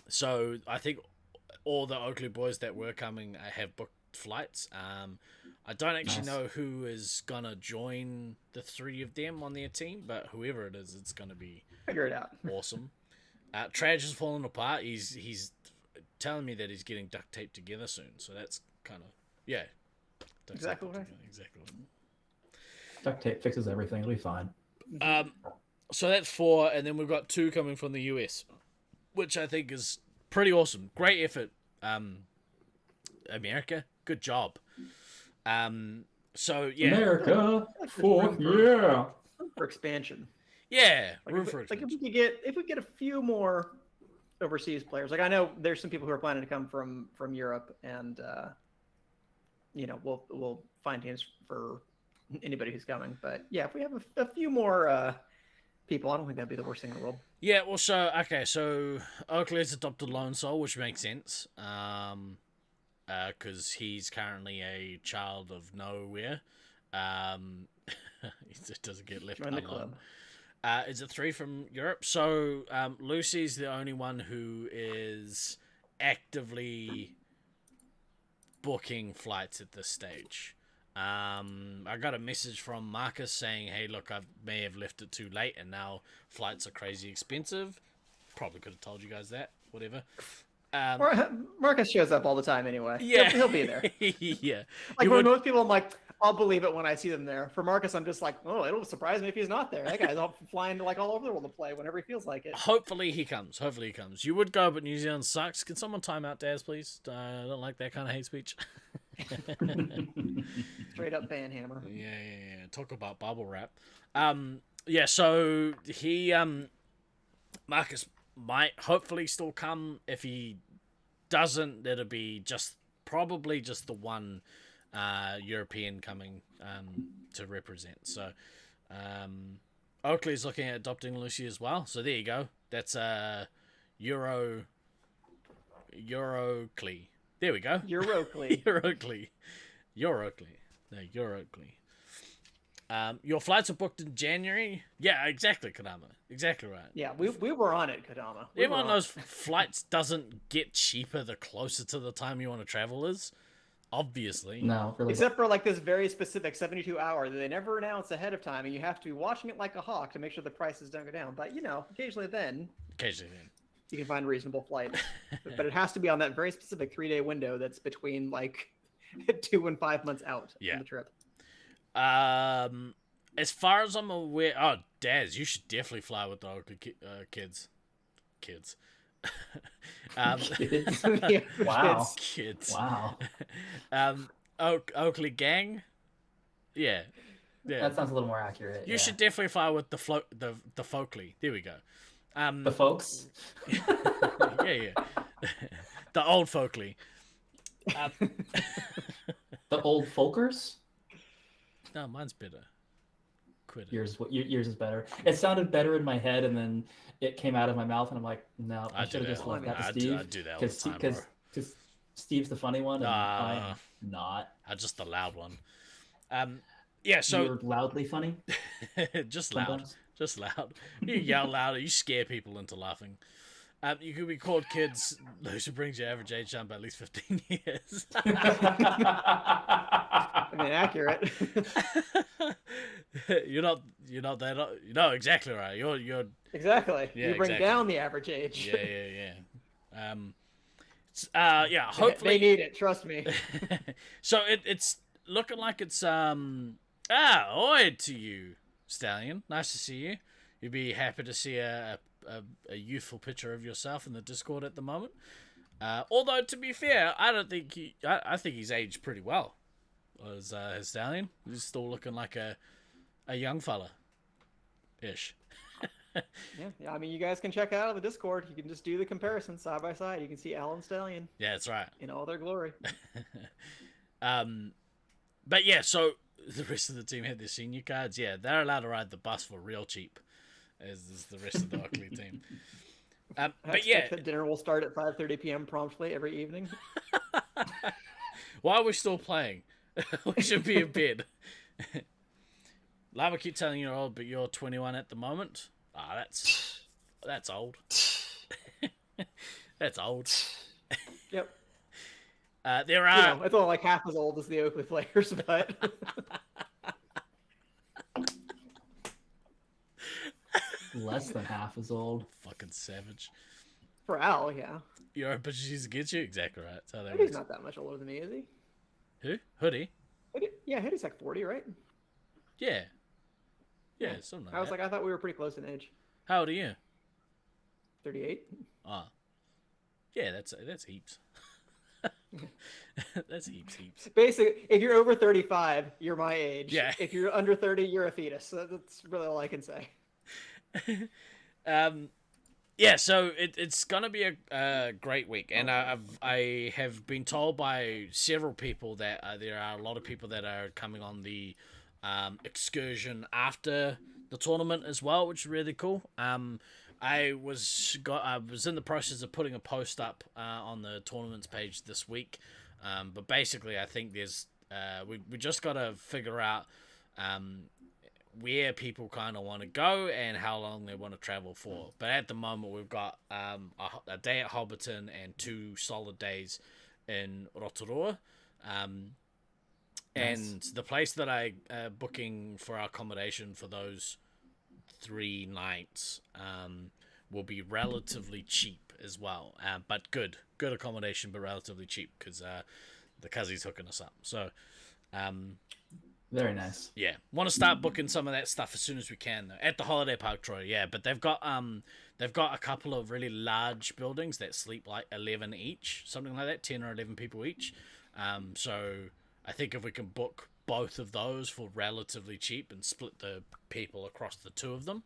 So I think all the Oakley boys that were coming have booked flights. I don't actually know who is going to join the 3 of them on their team, but whoever it is, it's going to be Figure it out. awesome. Traj has fallen apart. He's telling me that he's getting duct taped together soon, so that's kind of Exactly right. Exactly. Duct tape fixes everything. It'll be fine. So that's 4, and then we've got 2 coming from the US, which I think is pretty awesome. Great effort, America. Good job. So yeah, America, yeah. For expansion. yeah, Like room if, for like if expansion. we get a few more overseas players, like I know there's some people who are planning to come from Europe, and we'll find teams for anybody who's coming. But yeah, if we have a few more people, I don't think that'd be the worst thing in the world. Yeah, well, so Oakley's adopted Lone Soul, which makes sense. Because he's currently a child of nowhere. He just doesn't get left Join the alone. club. Is it 3 from Europe? So Lucy's the only one who is actively booking flights at this stage. I got a message from Marcus saying, "Hey, look, I may have left it too late, and now flights are crazy expensive." Probably could have told you guys that. Whatever. Marcus shows up all the time anyway. Yeah, He'll be there. Yeah. Like You for would- most people, I'm like, I'll believe it when I see them there. For Marcus, I'm just like, oh, it'll surprise me if he's not there. That guy's flying like all over the world to play whenever he feels like it. Hopefully he comes. You would go, but New Zealand sucks. Can someone time out Daz, please? I don't like that kind of hate speech. Straight up ban hammer. Yeah. Talk about bubble wrap. Yeah, so he, Marcus might hopefully still come. If he doesn't, it'll be probably just the one European coming to represent. So Oakley's looking at adopting Lucy as well. So there you go. That's Euroclee. There we go. Euroclee. Euroclee. No, Euroclee. Your flights are booked in January. Yeah, exactly, Kadama. Exactly right. Yeah, we were on it, Kodama. Everyone knows flights doesn't get cheaper the closer to the time you want to travel is. Obviously. No, really. Except for like this very specific 72-hour that they never announce ahead of time, and you have to be watching it like a hawk to make sure the prices don't go down. But occasionally then you can find reasonable flights. But it has to be on that very specific 3-day window that's between like 2 and 5 months out from the trip. As far as I'm aware, Daz, you should definitely fly with the Oakley kids. Kids. Yeah, Wow. Kids. Wow. Oakley gang. Yeah. That sounds a little more accurate. You should definitely fly with the Folkley. There we go. The folks. Yeah. The old Folkley. The old folkers. No, mine's better. quit it. Yours is better. It sounded better in my head, and then it came out of my mouth, and I'm like, no, I should have just left that to Steve. I do that all the time, because Steve's the funny one, and I am not. I'm just the loud one. Yeah, so you're loudly funny. just sometimes. loud. You yell louder. You scare people into laughing. You could be called kids. Those who brings your average age down by at least 15 years. I mean, accurate. You're not that. You know exactly right. You're Exactly. Yeah, you bring exactly. down the average age. Yeah. Hopefully they need it. Trust me. So it's looking like it's oi to you, Stallion. Nice to see you. You'd be happy to see a youthful picture of yourself in the Discord at the moment. Although to be fair, I don't think I think he's aged pretty well. As Stallion, he's still looking like a young fella, ish. Yeah. I mean, you guys can check out the Discord. You can just do the comparison side by side. You can see Alan Stallion. Yeah, that's right. In all their glory. But yeah, so the rest of the team had their senior cards. Yeah, they're allowed to ride the bus for real cheap, as is the rest of the Auckland team. But yeah, that dinner will start at 5:30 p.m. promptly every evening. Why are we still playing? We should be in bed. Lava keep telling you're old, but you're 21 at the moment. That's old. That's old. Yep. There are. It's only like half as old as the Oakley players, but. Less than half as old. Fucking savage. For Al, yeah. Your own bitches against you? Exactly right. That's how that Hoodie's works. not that much older than me, is he? Who? Hoodie? Yeah, Hoodie's like 40, right? Yeah. Yeah, something like that. I thought we were pretty close in age. How old are you? 38. Ah. Yeah, that's heaps. That's heaps. Basically, if you're over 35, you're my age. Yeah. If you're under 30, you're a fetus. That's really all I can say. Yeah, so it's gonna be a great week, and I have been told by several people that there are a lot of people that are coming on the excursion after the tournament as well, which is really cool. I was in the process of putting a post up on the tournaments page this week, but basically I think there's we just got to figure out where people kind of want to go and how long they want to travel for. But at the moment we've got a day at Hobbiton and 2 solid days in Rotorua. And the place that I booking for our accommodation for those 3 nights will be relatively cheap as well, but good accommodation, but relatively cheap because the Cuzzy's hooking us up. So very nice. Yeah, want to start booking some of that stuff as soon as we can though. At the holiday park, Troy. Yeah, but they've got a couple of really large buildings that sleep like 11 each, something like that, 10 or 11 people each. So I think if we can book both of those for relatively cheap and split the people across the 2 of them,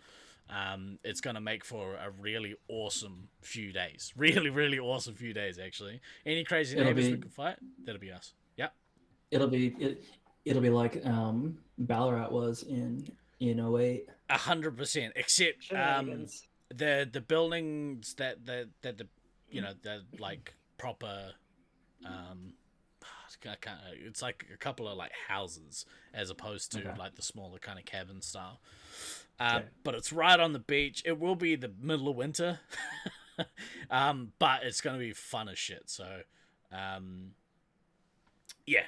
it's going to make for a really awesome few days. Really, really awesome few days, actually. Any crazy neighbors we can fight, that'll be us. Yep. It'll be like Ballarat was in 08. 100%. Except the buildings that the like proper it's like a couple of like houses as opposed to like the smaller kind of cabin style. But it's right on the beach. It will be the middle of winter, but it's gonna be fun as shit. So, yeah.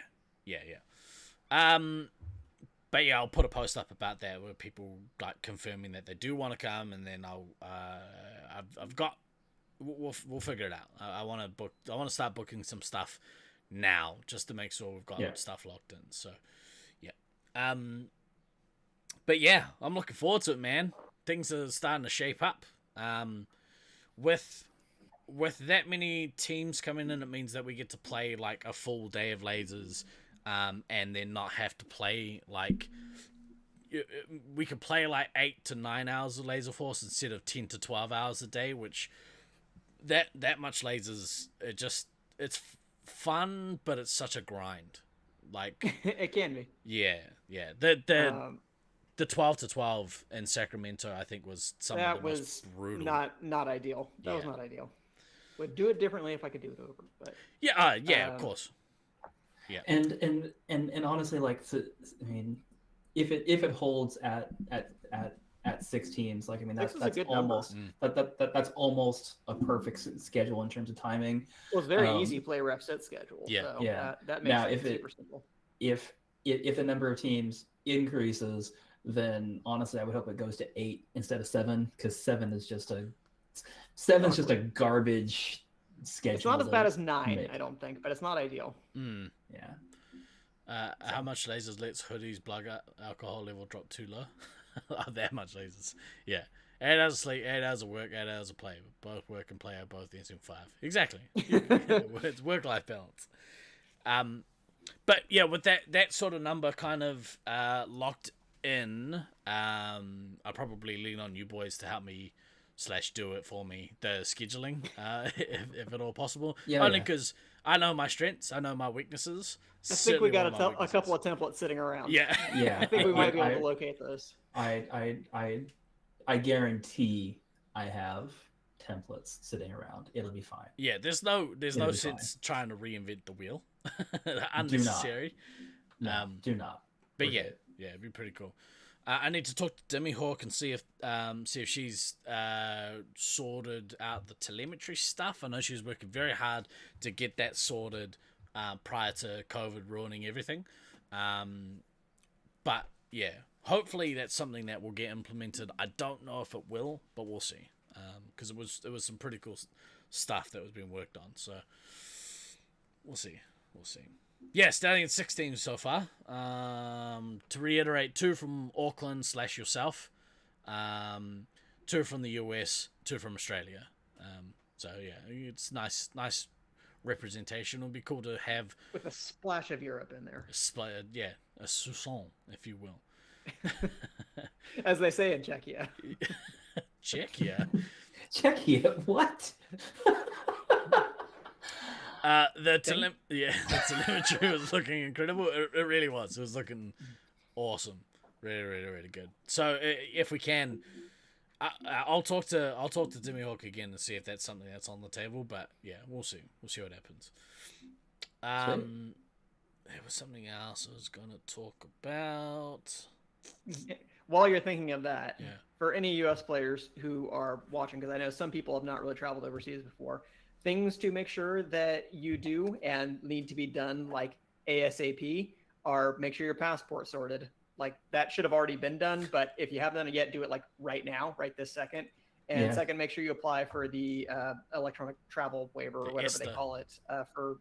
But yeah, I'll put a post up about that where people like confirming that they do want to come, and then we'll figure it out. I want to start booking some stuff now just to make sure we've got stuff locked in. So yeah. But yeah, I'm looking forward to it, man. Things are starting to shape up. With that many teams coming in, it means that we get to play like a full day of lasers, and then not have to play like we could play like 8 to 9 hours of Laserforce instead of 10 to 12 hours a day, which that much lasers, it's fun, but it's such a grind. Like it can be. Yeah. the 12-12 in Sacramento, I think, was some of That the most was brutal. not ideal. That was Yeah. not ideal. Would do it differently if I could do it over. But Yeah, of course. Yeah. And honestly, like, so, I mean, if it holds at 6 teams, like, I mean, that's a good number. almost that's almost a perfect schedule in terms of timing. Well, it's very easy play ref set schedule. Yeah. So Yeah. that makes Now, it if it- super simple. If the number of teams increases, then honestly, I would hope it goes to 8 instead of 7, because 7's just a garbage schedule. It's not as bad as 9, make. I don't think, but it's not ideal. Yeah. How much lasers lets hoodies blood alcohol level drop too low? That much lasers. Yeah. 8 hours of sleep, 8 hours of work, 8 hours of play. Both work and play are both using 5. Exactly. It's work-life balance. But yeah, with that sort of number kind of locked in, I'll probably lean on you boys to help me / do it for me, the scheduling, if at all possible. Only because I know my strengths, I know my weaknesses. I think we got a couple of templates sitting around. Yeah. I think we might be able to locate those. I guarantee I have templates sitting around. It'll be fine. Yeah, there's no sense trying to reinvent the wheel. Unnecessary. Do not. But it'd be pretty cool. I need to talk to Demi Hawk and see if she's sorted out the telemetry stuff. I know she was working very hard to get that sorted prior to COVID ruining everything. But yeah, hopefully that's something that will get implemented. I don't know if it will, but we'll see. Because it was some pretty cool stuff that was being worked on. So we'll see. Yeah, starting at 16 so far. To reiterate, 2 from Auckland / yourself, 2 from the US, 2 from Australia. So yeah, it's nice representation. It would be cool to have with a splash of Europe in there. A soupçon, if you will. As they say in Czechia. Czechia. Czechia? What? The telemetry was looking incredible. It really was. It was looking awesome. Really, really, really good. So if we can, I'll talk to Demi Hawk again and see if that's something that's on the table. But yeah, we'll see. We'll see what happens. There was something else I was gonna talk about. While you're thinking of that, for any U.S. players who are watching, because I know some people have not really traveled overseas before, things to make sure that you do and need to be done like ASAP are make sure your passport sorted. Like that should have already been done, but if you haven't done it yet, do it like right now, right this second. And second, make sure you apply for the electronic travel waiver or whatever they call it for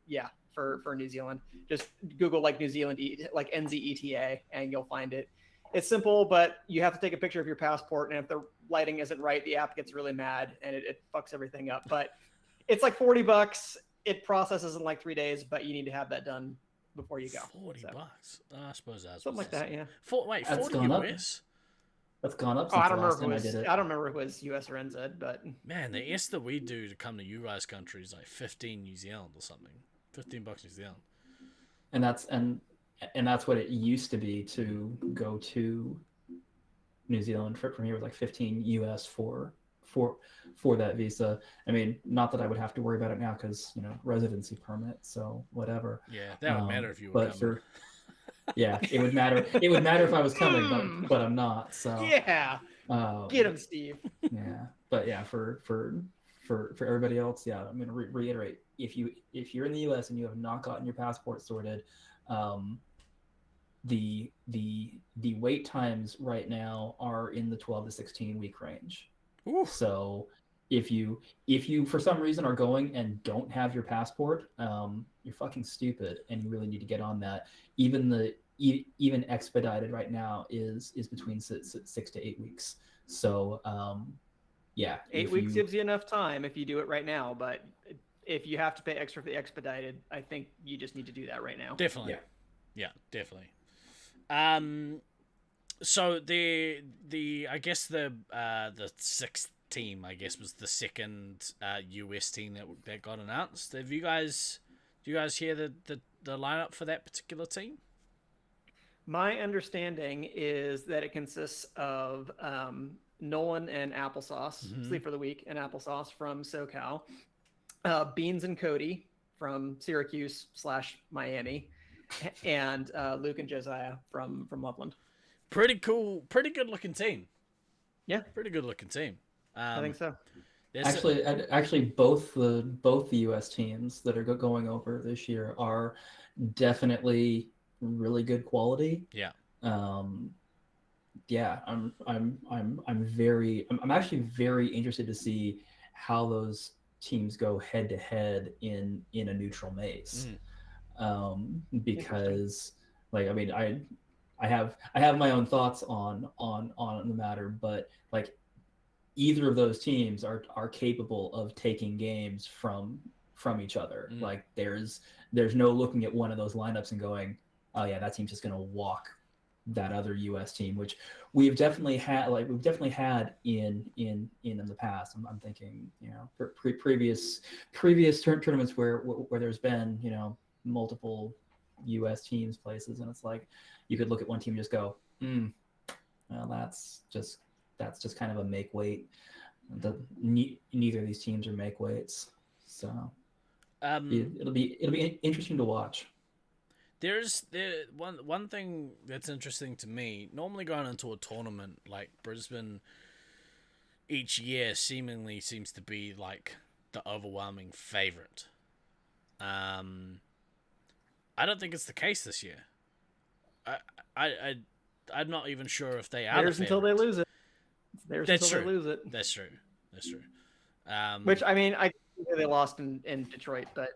New Zealand. Just Google like New Zealand like NZETA and you'll find it. It's simple, but you have to take a picture of your passport, and if the lighting isn't right, the app gets really mad and it fucks everything up. But it's like $40. It processes in like 3 days, but you need to have that done before you go. $40. I suppose that's something like that. Yeah. 40 US. That's gone up. Oh, I don't remember if it was US or NZ, but man, the S that we do to come to you guys' country is like 15 New Zealand or something. $15 New Zealand. And that's what it used to be to go to New Zealand from here was like 15 US for that visa. I mean, not that I would have to worry about it now because residency permit, so whatever. Yeah, that would matter if you were coming. It would matter. It would matter if I was coming, but I'm not. So yeah, get him, Steve. Yeah, but yeah, for everybody else, yeah, I'm gonna reiterate: if you're in the U.S. and you have not gotten your passport sorted, the wait times right now are in the 12 to 16 week range. Ooh. So if you for some reason are going and don't have your passport, you're fucking stupid and you really need to get on that. Even expedited right now is between 6 to 8 weeks. So 8 weeks gives you enough time if you do it right now, but if you have to pay extra for the expedited, I think you just need to do that right now. Definitely. Yeah, definitely. So the I guess the sixth team, I guess, was the second US team that got announced. Do you guys hear the lineup for that particular team? My understanding is that it consists of Nolan and Applesauce, Sleep for the Week and Applesauce from SoCal, Beans and Cody from Syracuse / Miami, and Luke and Josiah from Loveland. Pretty cool, pretty good looking team. Yeah, pretty good looking team. I think so. Actually, both the U.S. teams that are going over this year are definitely really good quality. Yeah. Yeah, I'm actually very interested to see how those teams go head to head in a neutral maze. Because like, I mean, I have my own thoughts on the matter, but like either of those teams are capable of taking games from each other. Like there's no looking at one of those lineups and going, oh yeah, that team's just going to walk that other U.S. team, which we've definitely had in the past. I'm thinking, you know, previous tournaments where there's been, you know, multiple U.S. teams places, and it's like you could look at one team and just go, well, that's just kind of a make weight. Neither of these teams are make weights, so it'll be interesting to watch. There's one thing that's interesting to me. Normally, going into a tournament like Brisbane each year seemingly seems to be like the overwhelming favorite. I don't think it's the case this year. I'm not even sure if they are. Theirs until they lose it. It's theirs until they lose it. That's true. Which, I mean, they lost in Detroit, but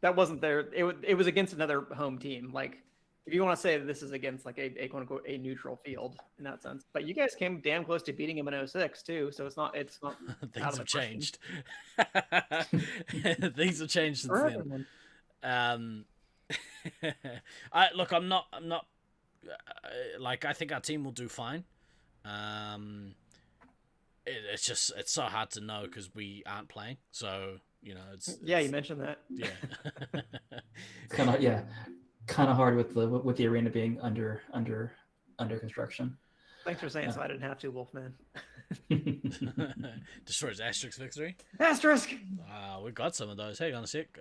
that wasn't their. It was against another home team. Like, if you want to say that this is against like a quote unquote a neutral field in that sense, but you guys came damn close to beating him in 06 too. So it's not things have changed. Things have changed since then. I'm not like, I think our team will do fine. It's so hard to know because we aren't playing. So, you know, you mentioned that. Yeah. kind of hard with the arena being under construction. Thanks for saying so. I didn't have to, Wolfman. Destroys Asterisk victory. Asterisk. We got some of those. Hang on a sec.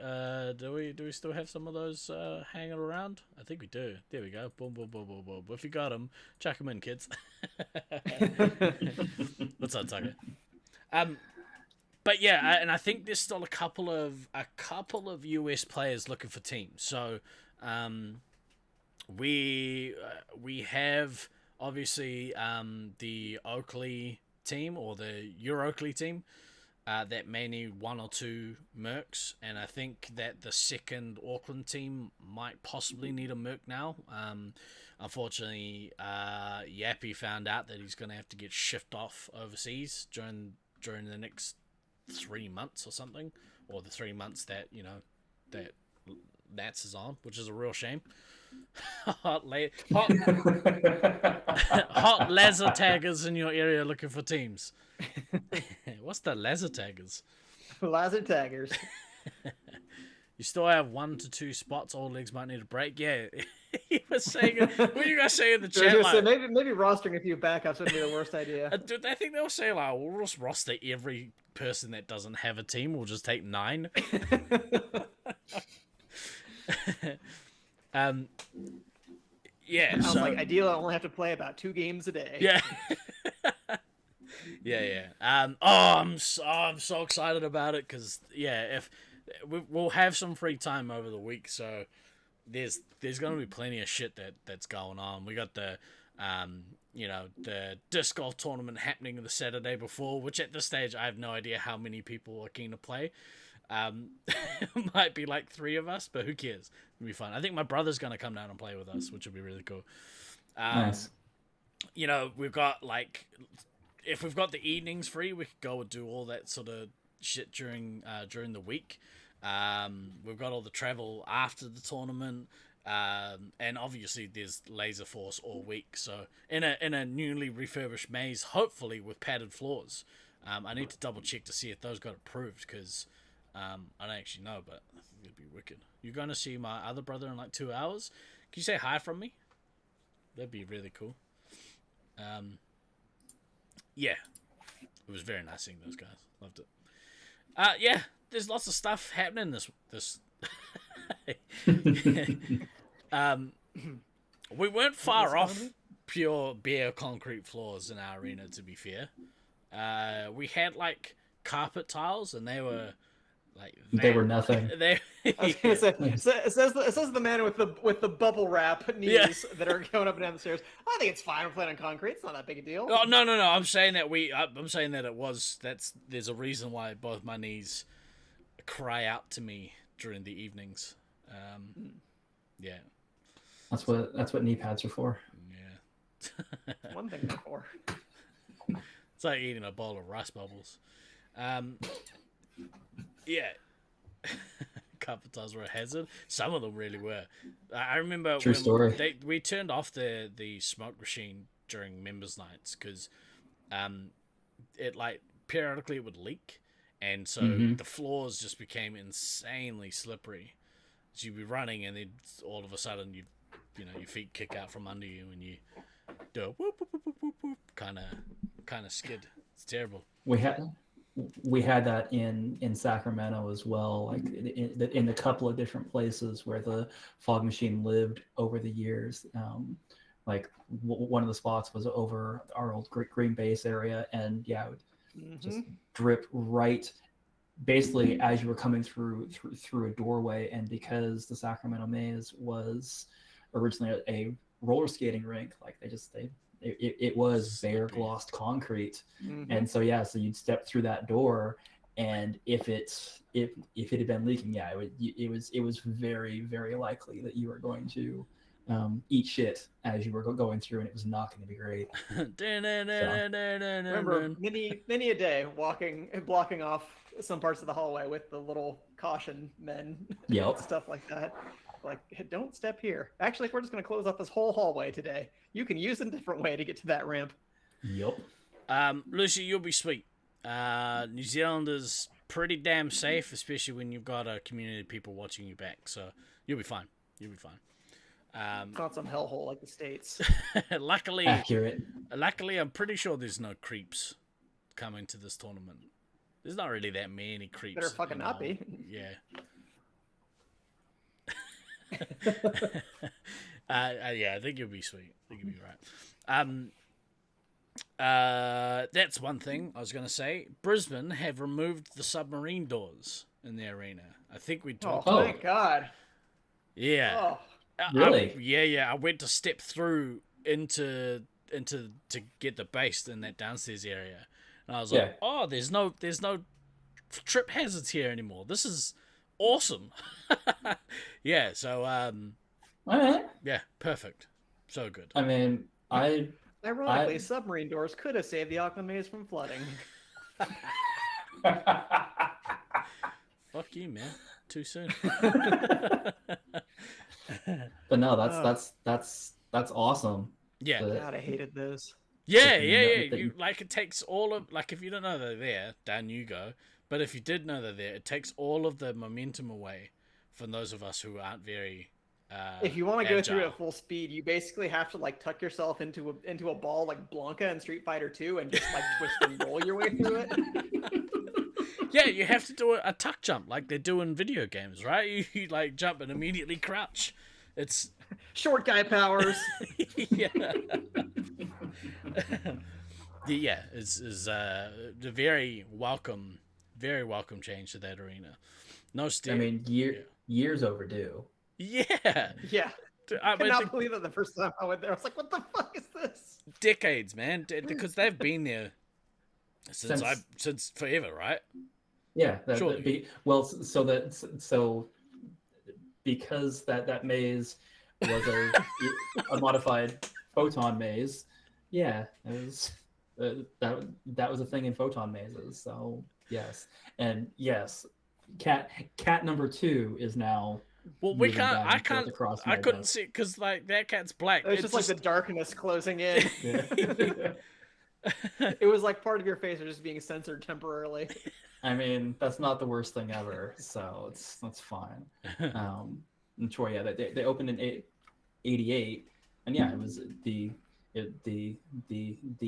Do we still have some of those hanging around? I think we do. There we go. Boom, boom, boom, boom, boom. If you got them, chuck them in, kids. What's up, Tucker? But yeah, and I think there's still a couple of US players looking for teams. So, we have obviously the Oakley team, or the Oakley team, that may need one or two mercs, and I think that the second Auckland team might possibly need a merc now. Unfortunately, Yappy found out that he's going to have to get shipped off overseas during the next 3 months or something, or the 3 months that, you know, that Nats is on, which is a real shame. hot laser taggers in your area looking for teams. What's the laser taggers? Laser taggers. You still have 1 to 2 spots. All leagues might need a break. Yeah, he was saying. What are you guys saying in the chat? Like, maybe rostering a few backups would be the worst idea. Dude, I think they'll say like, we'll just roster every person that doesn't have a team. We'll just take 9. Yeah. Sounds like ideal. I only have to play about 2 games a day. Yeah. yeah. I'm so excited about it because if we'll have some free time over the week, so there's going to be plenty of shit that's going on. We got the the disc golf tournament happening the Saturday before, which at this stage I have no idea how many people are keen to play. Might be like 3 of us, but who cares? It'll be fun. I think my brother's gonna come down and play with us, which will be really cool. Nice. You know, we've got like, if we've got the evenings free, we could go and do all that sort of shit during the week. We've got all the travel after the tournament, and obviously there's Laserforce all week. So in a newly refurbished maze, hopefully with padded floors. I need to double check to see if those got approved, because I don't actually know, but I think it'd be wicked. You're going to see my other brother in like 2 hours. Can you say hi from me? That'd be really cool. Yeah. It was very nice seeing those guys. Loved it. Yeah, there's lots of stuff happening this we weren't far off pure bare concrete floors in our arena, to be fair. We had like carpet tiles, and they were like they were nothing. I was gonna say, it says the man with the bubble wrap knees that are going up and down the stairs. I think it's fine. We're playing on concrete. It's not that big a deal. Oh no! I'm saying that there's a reason why both my knees cry out to me during the evenings. Yeah. That's what knee pads are for. Yeah. One thing before. It's like eating a bowl of rice bubbles. Yeah. Carpet tiles were a hazard. Some of them really were. I remember True story. We turned off the smoke machine during members' nights because it like periodically it would leak, and so the floors just became insanely slippery. So you'd be running, and then all of a sudden your feet kick out from under you, and you do a whoop whoop whoop whoop whoop kind of skid. It's terrible. We had that in Sacramento as well, like in the couple of different places where the fog machine lived over the years. Like one of the spots was over our old green base area, and yeah, it would just drip right, basically as you were coming through a doorway. And because the Sacramento Maze was originally a roller skating rink, like it was bare glossed concrete, and so you'd step through that door, and if it had been leaking, it was very, very likely that you were going to eat shit as you were going through, and it was not going to be great. Remember, many a day blocking off some parts of the hallway with the little caution men, stuff like that. Like, don't step here. Actually, we're just going to close up this whole hallway today. You can use a different way to get to that ramp. Yep. Lucy, you'll be sweet. New Zealand is pretty damn safe, especially when you've got a community of people watching you back. So you'll be fine. It's not some hellhole like the States. Luckily, accurate. Luckily, I'm pretty sure there's no creeps coming to this tournament. There's not really that many creeps. Better fucking not be. Yeah. Yeah, I think you'll be sweet. I think you'll be right. That's one thing I was going to say. Brisbane have removed the submarine doors in the arena. I think we talked. Oh, thank God. Yeah. Oh. Really? Yeah. I went to step through into to get the base in that downstairs area, and I was like, "Oh, there's no trip hazards here anymore. This is awesome." Yeah. So all right. Yeah, perfect. So good. I mean, ironically, submarine doors could have saved the Auckland Maze from flooding. Fuck you, man. Too soon. But no, that's awesome. Yeah. God, I hated those. Yeah. You, like, it takes all of, like, if you don't know they're there, down you go. But if you did know they're there, it takes all of the momentum away from those of us who aren't very if you want to go through agile. at full speed, you basically have to like tuck yourself into a ball like Blanca in Street Fighter 2 and just like twist and roll your way through it. Yeah, you have to do a tuck jump like they do in video games, right? You like jump and immediately crouch. It's short guy powers. Yeah. Yeah, it's a very welcome change to that arena. No steer. I mean, years overdue. Yeah. Yeah. I cannot believe that the first time I went there, I was like, what the fuck is this? Decades, man. Because they've been there since forever, right? Yeah. So because that maze was a modified photon maze, yeah, it was that was a thing in photon mazes. So yes. And yes, cat number 2 is now. Well, I couldn't see it because like that cat's black. It's just like the darkness closing in. It was like part of your face was just being censored temporarily. I mean, that's not the worst thing ever, so that's fine. And Troy, yeah, they opened in '88, and yeah, it was the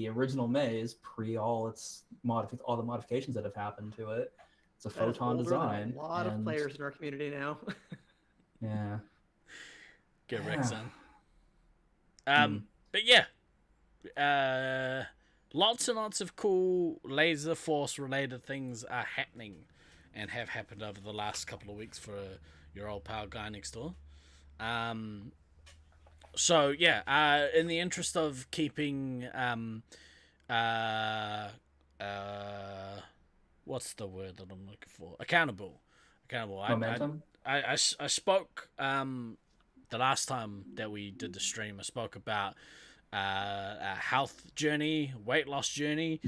original maze pre all all the modifications that have happened to it. It's a That is photon older than design. a lot of and- players in our community now. Yeah. Get wrecked, son. Mm. But yeah, lots and lots of cool Laserforce related things are happening, and have happened over the last couple of weeks for your old pal guy next door. So yeah, in the interest of keeping what's the word that I'm looking for? Accountable. Momentum. I spoke the last time that we did the stream. I spoke about a health journey, weight loss journey.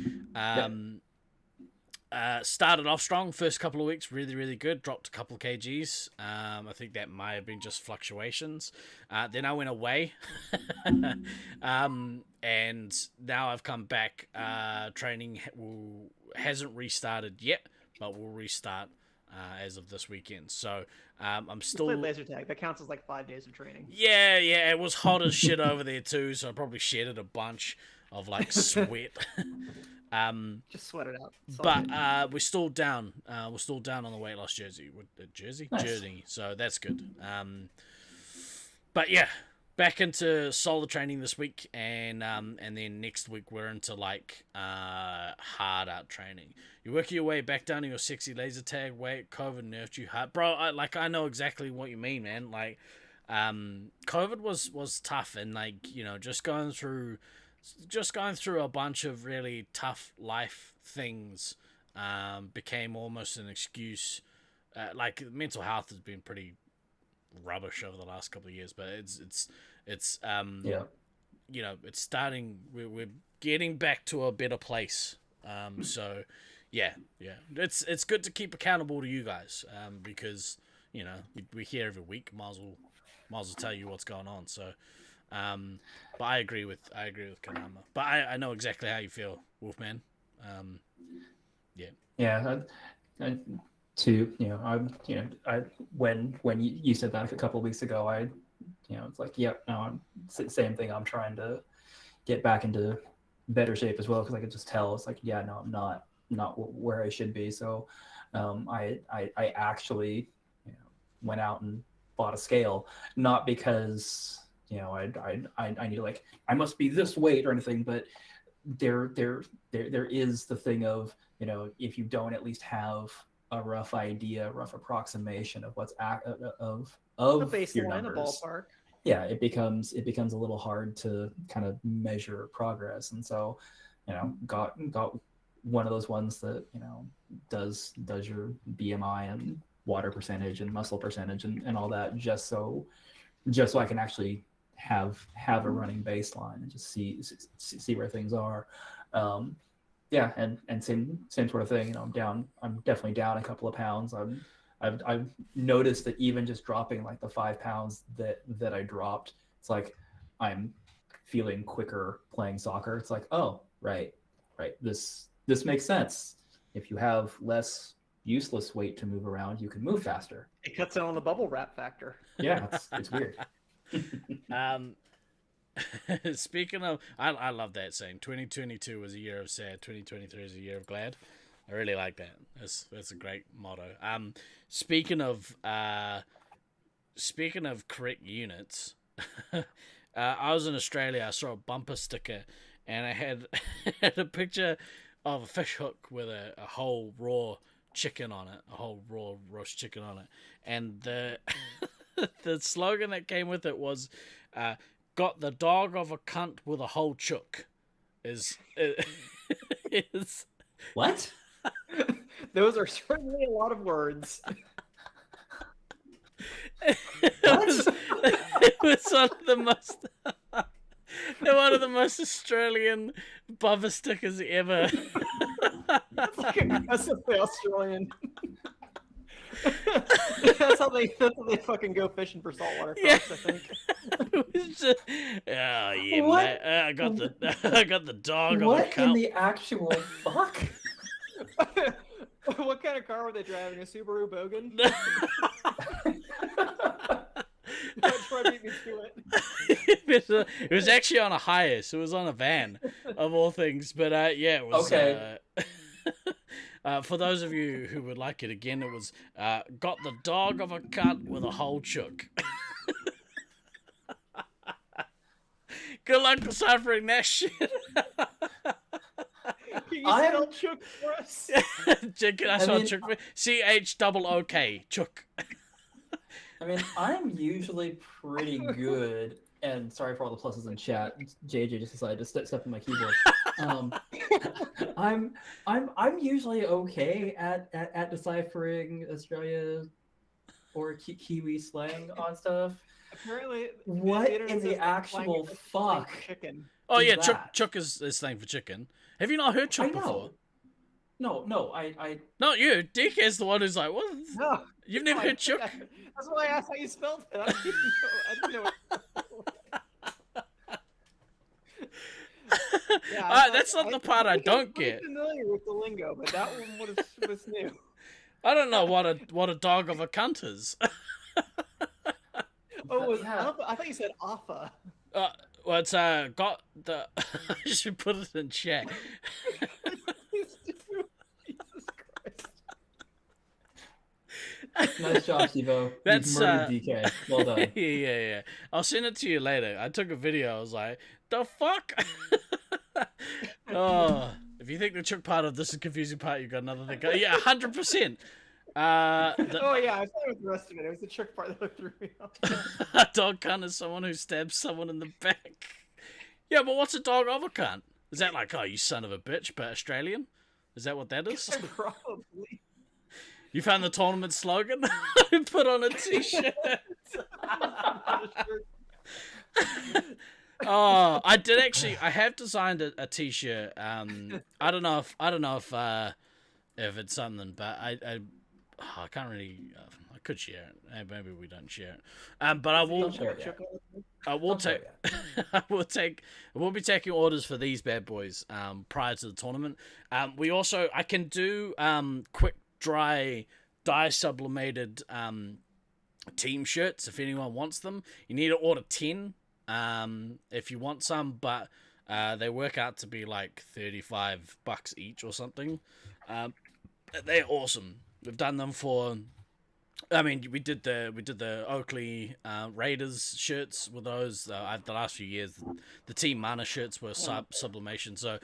Started off strong, first couple of weeks, really good. Dropped a couple of kgs. I think that might have been just fluctuations. Then I went away, and now I've come back. Training hasn't restarted yet, but will restart as of this weekend. So I'm still Played laser tag. That counts as like 5 days of training. Yeah, it was hot as shit over there too. So I probably shedded a bunch of like sweat. Just sweat it out. It's all But good. we're still down. We're still down on the weight loss journey. Nice. So that's good. But yeah, back into solid training this week, and then next week we're into like hard out training. You're working your way back down to your sexy laser tag weight. COVID nerfed you hard, bro. I know exactly what you mean, man. Like, COVID was tough, and like, you know, just going through a bunch of really tough life things became almost an excuse. Like, mental health has been pretty rubbish over the last couple of years, but it's Yeah. you know, it's starting. We're getting back to a better place. So yeah, it's good to keep accountable to you guys, because you know we're here every week. Might as well tell you what's going on. So. But I agree with Kanama. But I know exactly how you feel, Wolfman. Yeah. When you said that a couple of weeks ago, it's like, yep, no, same thing. I'm trying to get back into better shape as well, because I could just tell. It's like, yeah, no, I'm not where I should be. So, I actually, went out and bought a scale, not because I need to, like, I must be this weight or anything, but there is the thing of, if you don't at least have a rough idea, rough approximation of what's of A your baseline, a numbers, ballpark. yeah, it becomes a little hard to kind of measure progress. And so, got one of those ones that does your BMI and water percentage and muscle percentage and all that, just so I can actually have a running baseline and just see where things are. Yeah, and same sort of thing. I'm definitely down a couple of pounds. I've noticed that even just dropping like the 5 pounds that I dropped, it's like I'm feeling quicker playing soccer. It's like, oh, right, this makes sense. If you have less useless weight to move around, you can move faster. It cuts in on the bubble wrap factor. Yeah, it's weird. Speaking of, I love that saying. 2022 was a year of sad. 2023 is a year of glad. I really like that. That's a great motto. Speaking of correct units, I was in Australia. I saw a bumper sticker, and I had a picture of a fish hook with a whole raw chicken on it, a whole raw roast chicken on it, and the the slogan that came with it was, "Got the dog of a cunt with a whole chook." Is What? Those are certainly a lot of words. It was one of the most Australian bumper stickers ever. That's like aggressively Australian. that's how they fucking go fishing for saltwater folks, I think. It was just, oh yeah, What? mate. I got the dog of a What in cunt. the actual fuck? What kind of car were they driving? A Subaru Bogan? Troy beat me to it. It was actually on a Hiace. It was on a van, of all things. But yeah, it was. Okay. For those of you who would like it again, it was got the dog of a cut with a whole chook. Good luck deciphering that shit. Can you spell chook for us? Can I spell chook? CHOOK. Chook. I mean, I'm usually pretty good, and sorry for all the pluses in chat. JJ just decided to step on my keyboard. I'm usually okay at deciphering Australia or Kiwi slang on stuff. Apparently, what in the actual fuck? Chicken. Oh yeah, that? chook is slang for chicken. Have you not heard chook I know. before? No, I. Not you. DK is the one who's like, what? No. You've never heard chook? That's why I asked how you spelled it. I didn't know. Yeah, that's not the part I don't get. I'm familiar with the lingo, but that one was new. I don't know what a dog of a cunt is. I thought you said Alpha. Well, it's got the. I should put it in chat. Jesus Christ. Nice job, Stevo. That's You've murdered DK. Well done. yeah. I'll send it to you later. I took a video. I was like, the fuck. Oh, if you think the chook part of this is confusing part, you've got another thing. Yeah, 100%. Oh yeah, I thought it was the rest of it. It was the trick part that threw me off. A dog cunt is someone who stabs someone in the back. Yeah, but what's a dog of a cunt? Is that like, oh, you son of a bitch, but Australian? Is that what that is? Probably. You found the tournament slogan? Put on a t-shirt. Oh, I did actually. I have designed a t-shirt. I don't know if it's something, but I can't really. I could share it. Maybe we don't share it. But I will. I will take. We'll be taking orders for these bad boys. Prior to the tournament. I can do quick dry dye sublimated team shirts if anyone wants them. You need to order 10 if you want some, but they work out to be like $35 each or something. They're awesome. We've done them for. I mean, we did the Oakley Raiders shirts with those. The last few years, the Team Mana shirts were sublimation. So,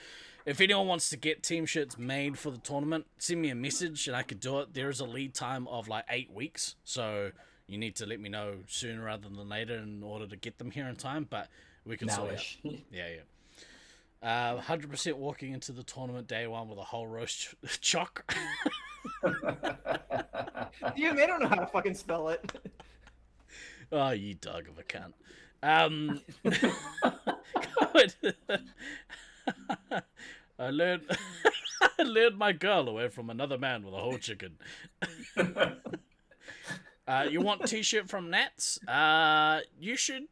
if anyone wants to get team shirts made for the tournament, send me a message and I could do it. There is a lead time of like 8 weeks, so you need to let me know sooner rather than later in order to get them here in time. But we can sort it out. Yeah. 100% walking into the tournament day one with a whole roast chock. Yeah, they don't know how to fucking spell it. Oh, you dog of a cunt. I lured my girl away from another man with a whole chicken. You want t-shirt from Nats? You should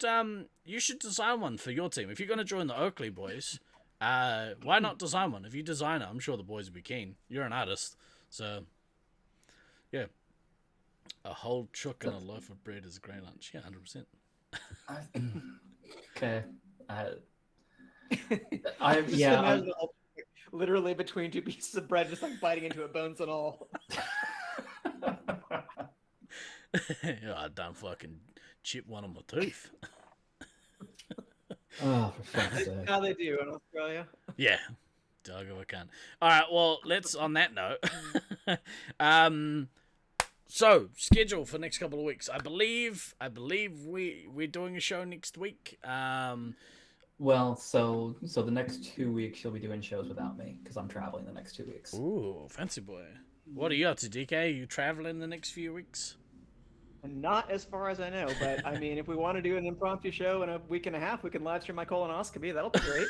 design one for your team. If you're gonna join the Oakley boys, why not design one? If you design it, I'm sure the boys would be keen. You're an artist, so yeah. A whole chook and a loaf of bread is a great lunch. Yeah, 100%. Okay. Literally between two pieces of bread, just like biting into it, bones and all. I done fucking chip one of my tooth. Oh, for fuck's sake. How they do in Australia. Yeah. Dog of a cunt. Alright, well, let's, on that note, so, schedule for next couple of weeks. I believe we're doing a show next week. Well, so the next 2 weeks you'll be doing shows without me because I'm traveling the next 2 weeks. Ooh, fancy boy. What are you up to, DK? Are you traveling the next few weeks? Not as far as I know, but I mean, if we want to do an impromptu show in a week and a half, we can live stream my colonoscopy. That'll be great.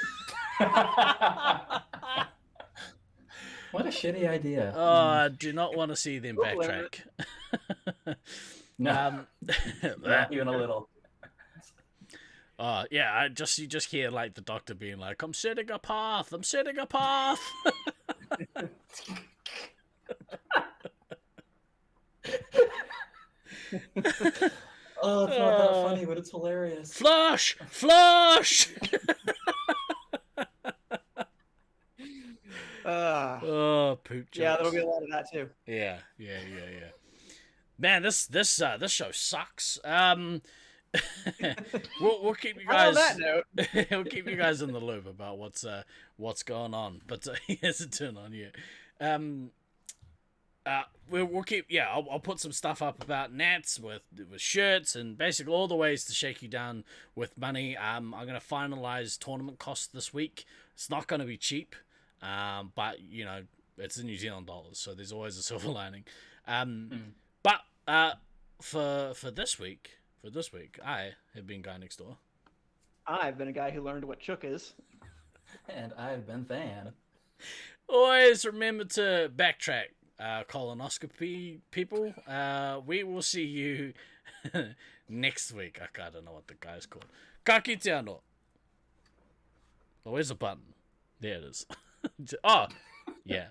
What a shitty idea. Oh, I do not want to see them backtrack. No, not even a little. Yeah, you just hear like the doctor being like, I'm setting a path. Oh, it's not that funny, but it's hilarious. Flush! Flush! Oh, poop jokes. Yeah, there'll be a lot of that too. Yeah. Man, this show sucks. We'll keep you guys. On that note, We'll keep you guys in the loop about what's going on. But here's a turn on you. We'll keep. Yeah, I'll put some stuff up about Nats with shirts and basically all the ways to shake you down with money. I'm gonna finalize tournament costs this week. It's not gonna be cheap, but you know it's in New Zealand dollars, so there's always a silver lining. But for this week, I have been Guy Next Door. I've been a guy who learned what chook is. And I've been Than. Always remember to backtrack, colonoscopy people. We will see you next week. I don't know what the guy's called. Ka kite anō. Oh, where's the button? There it is. Oh, yeah.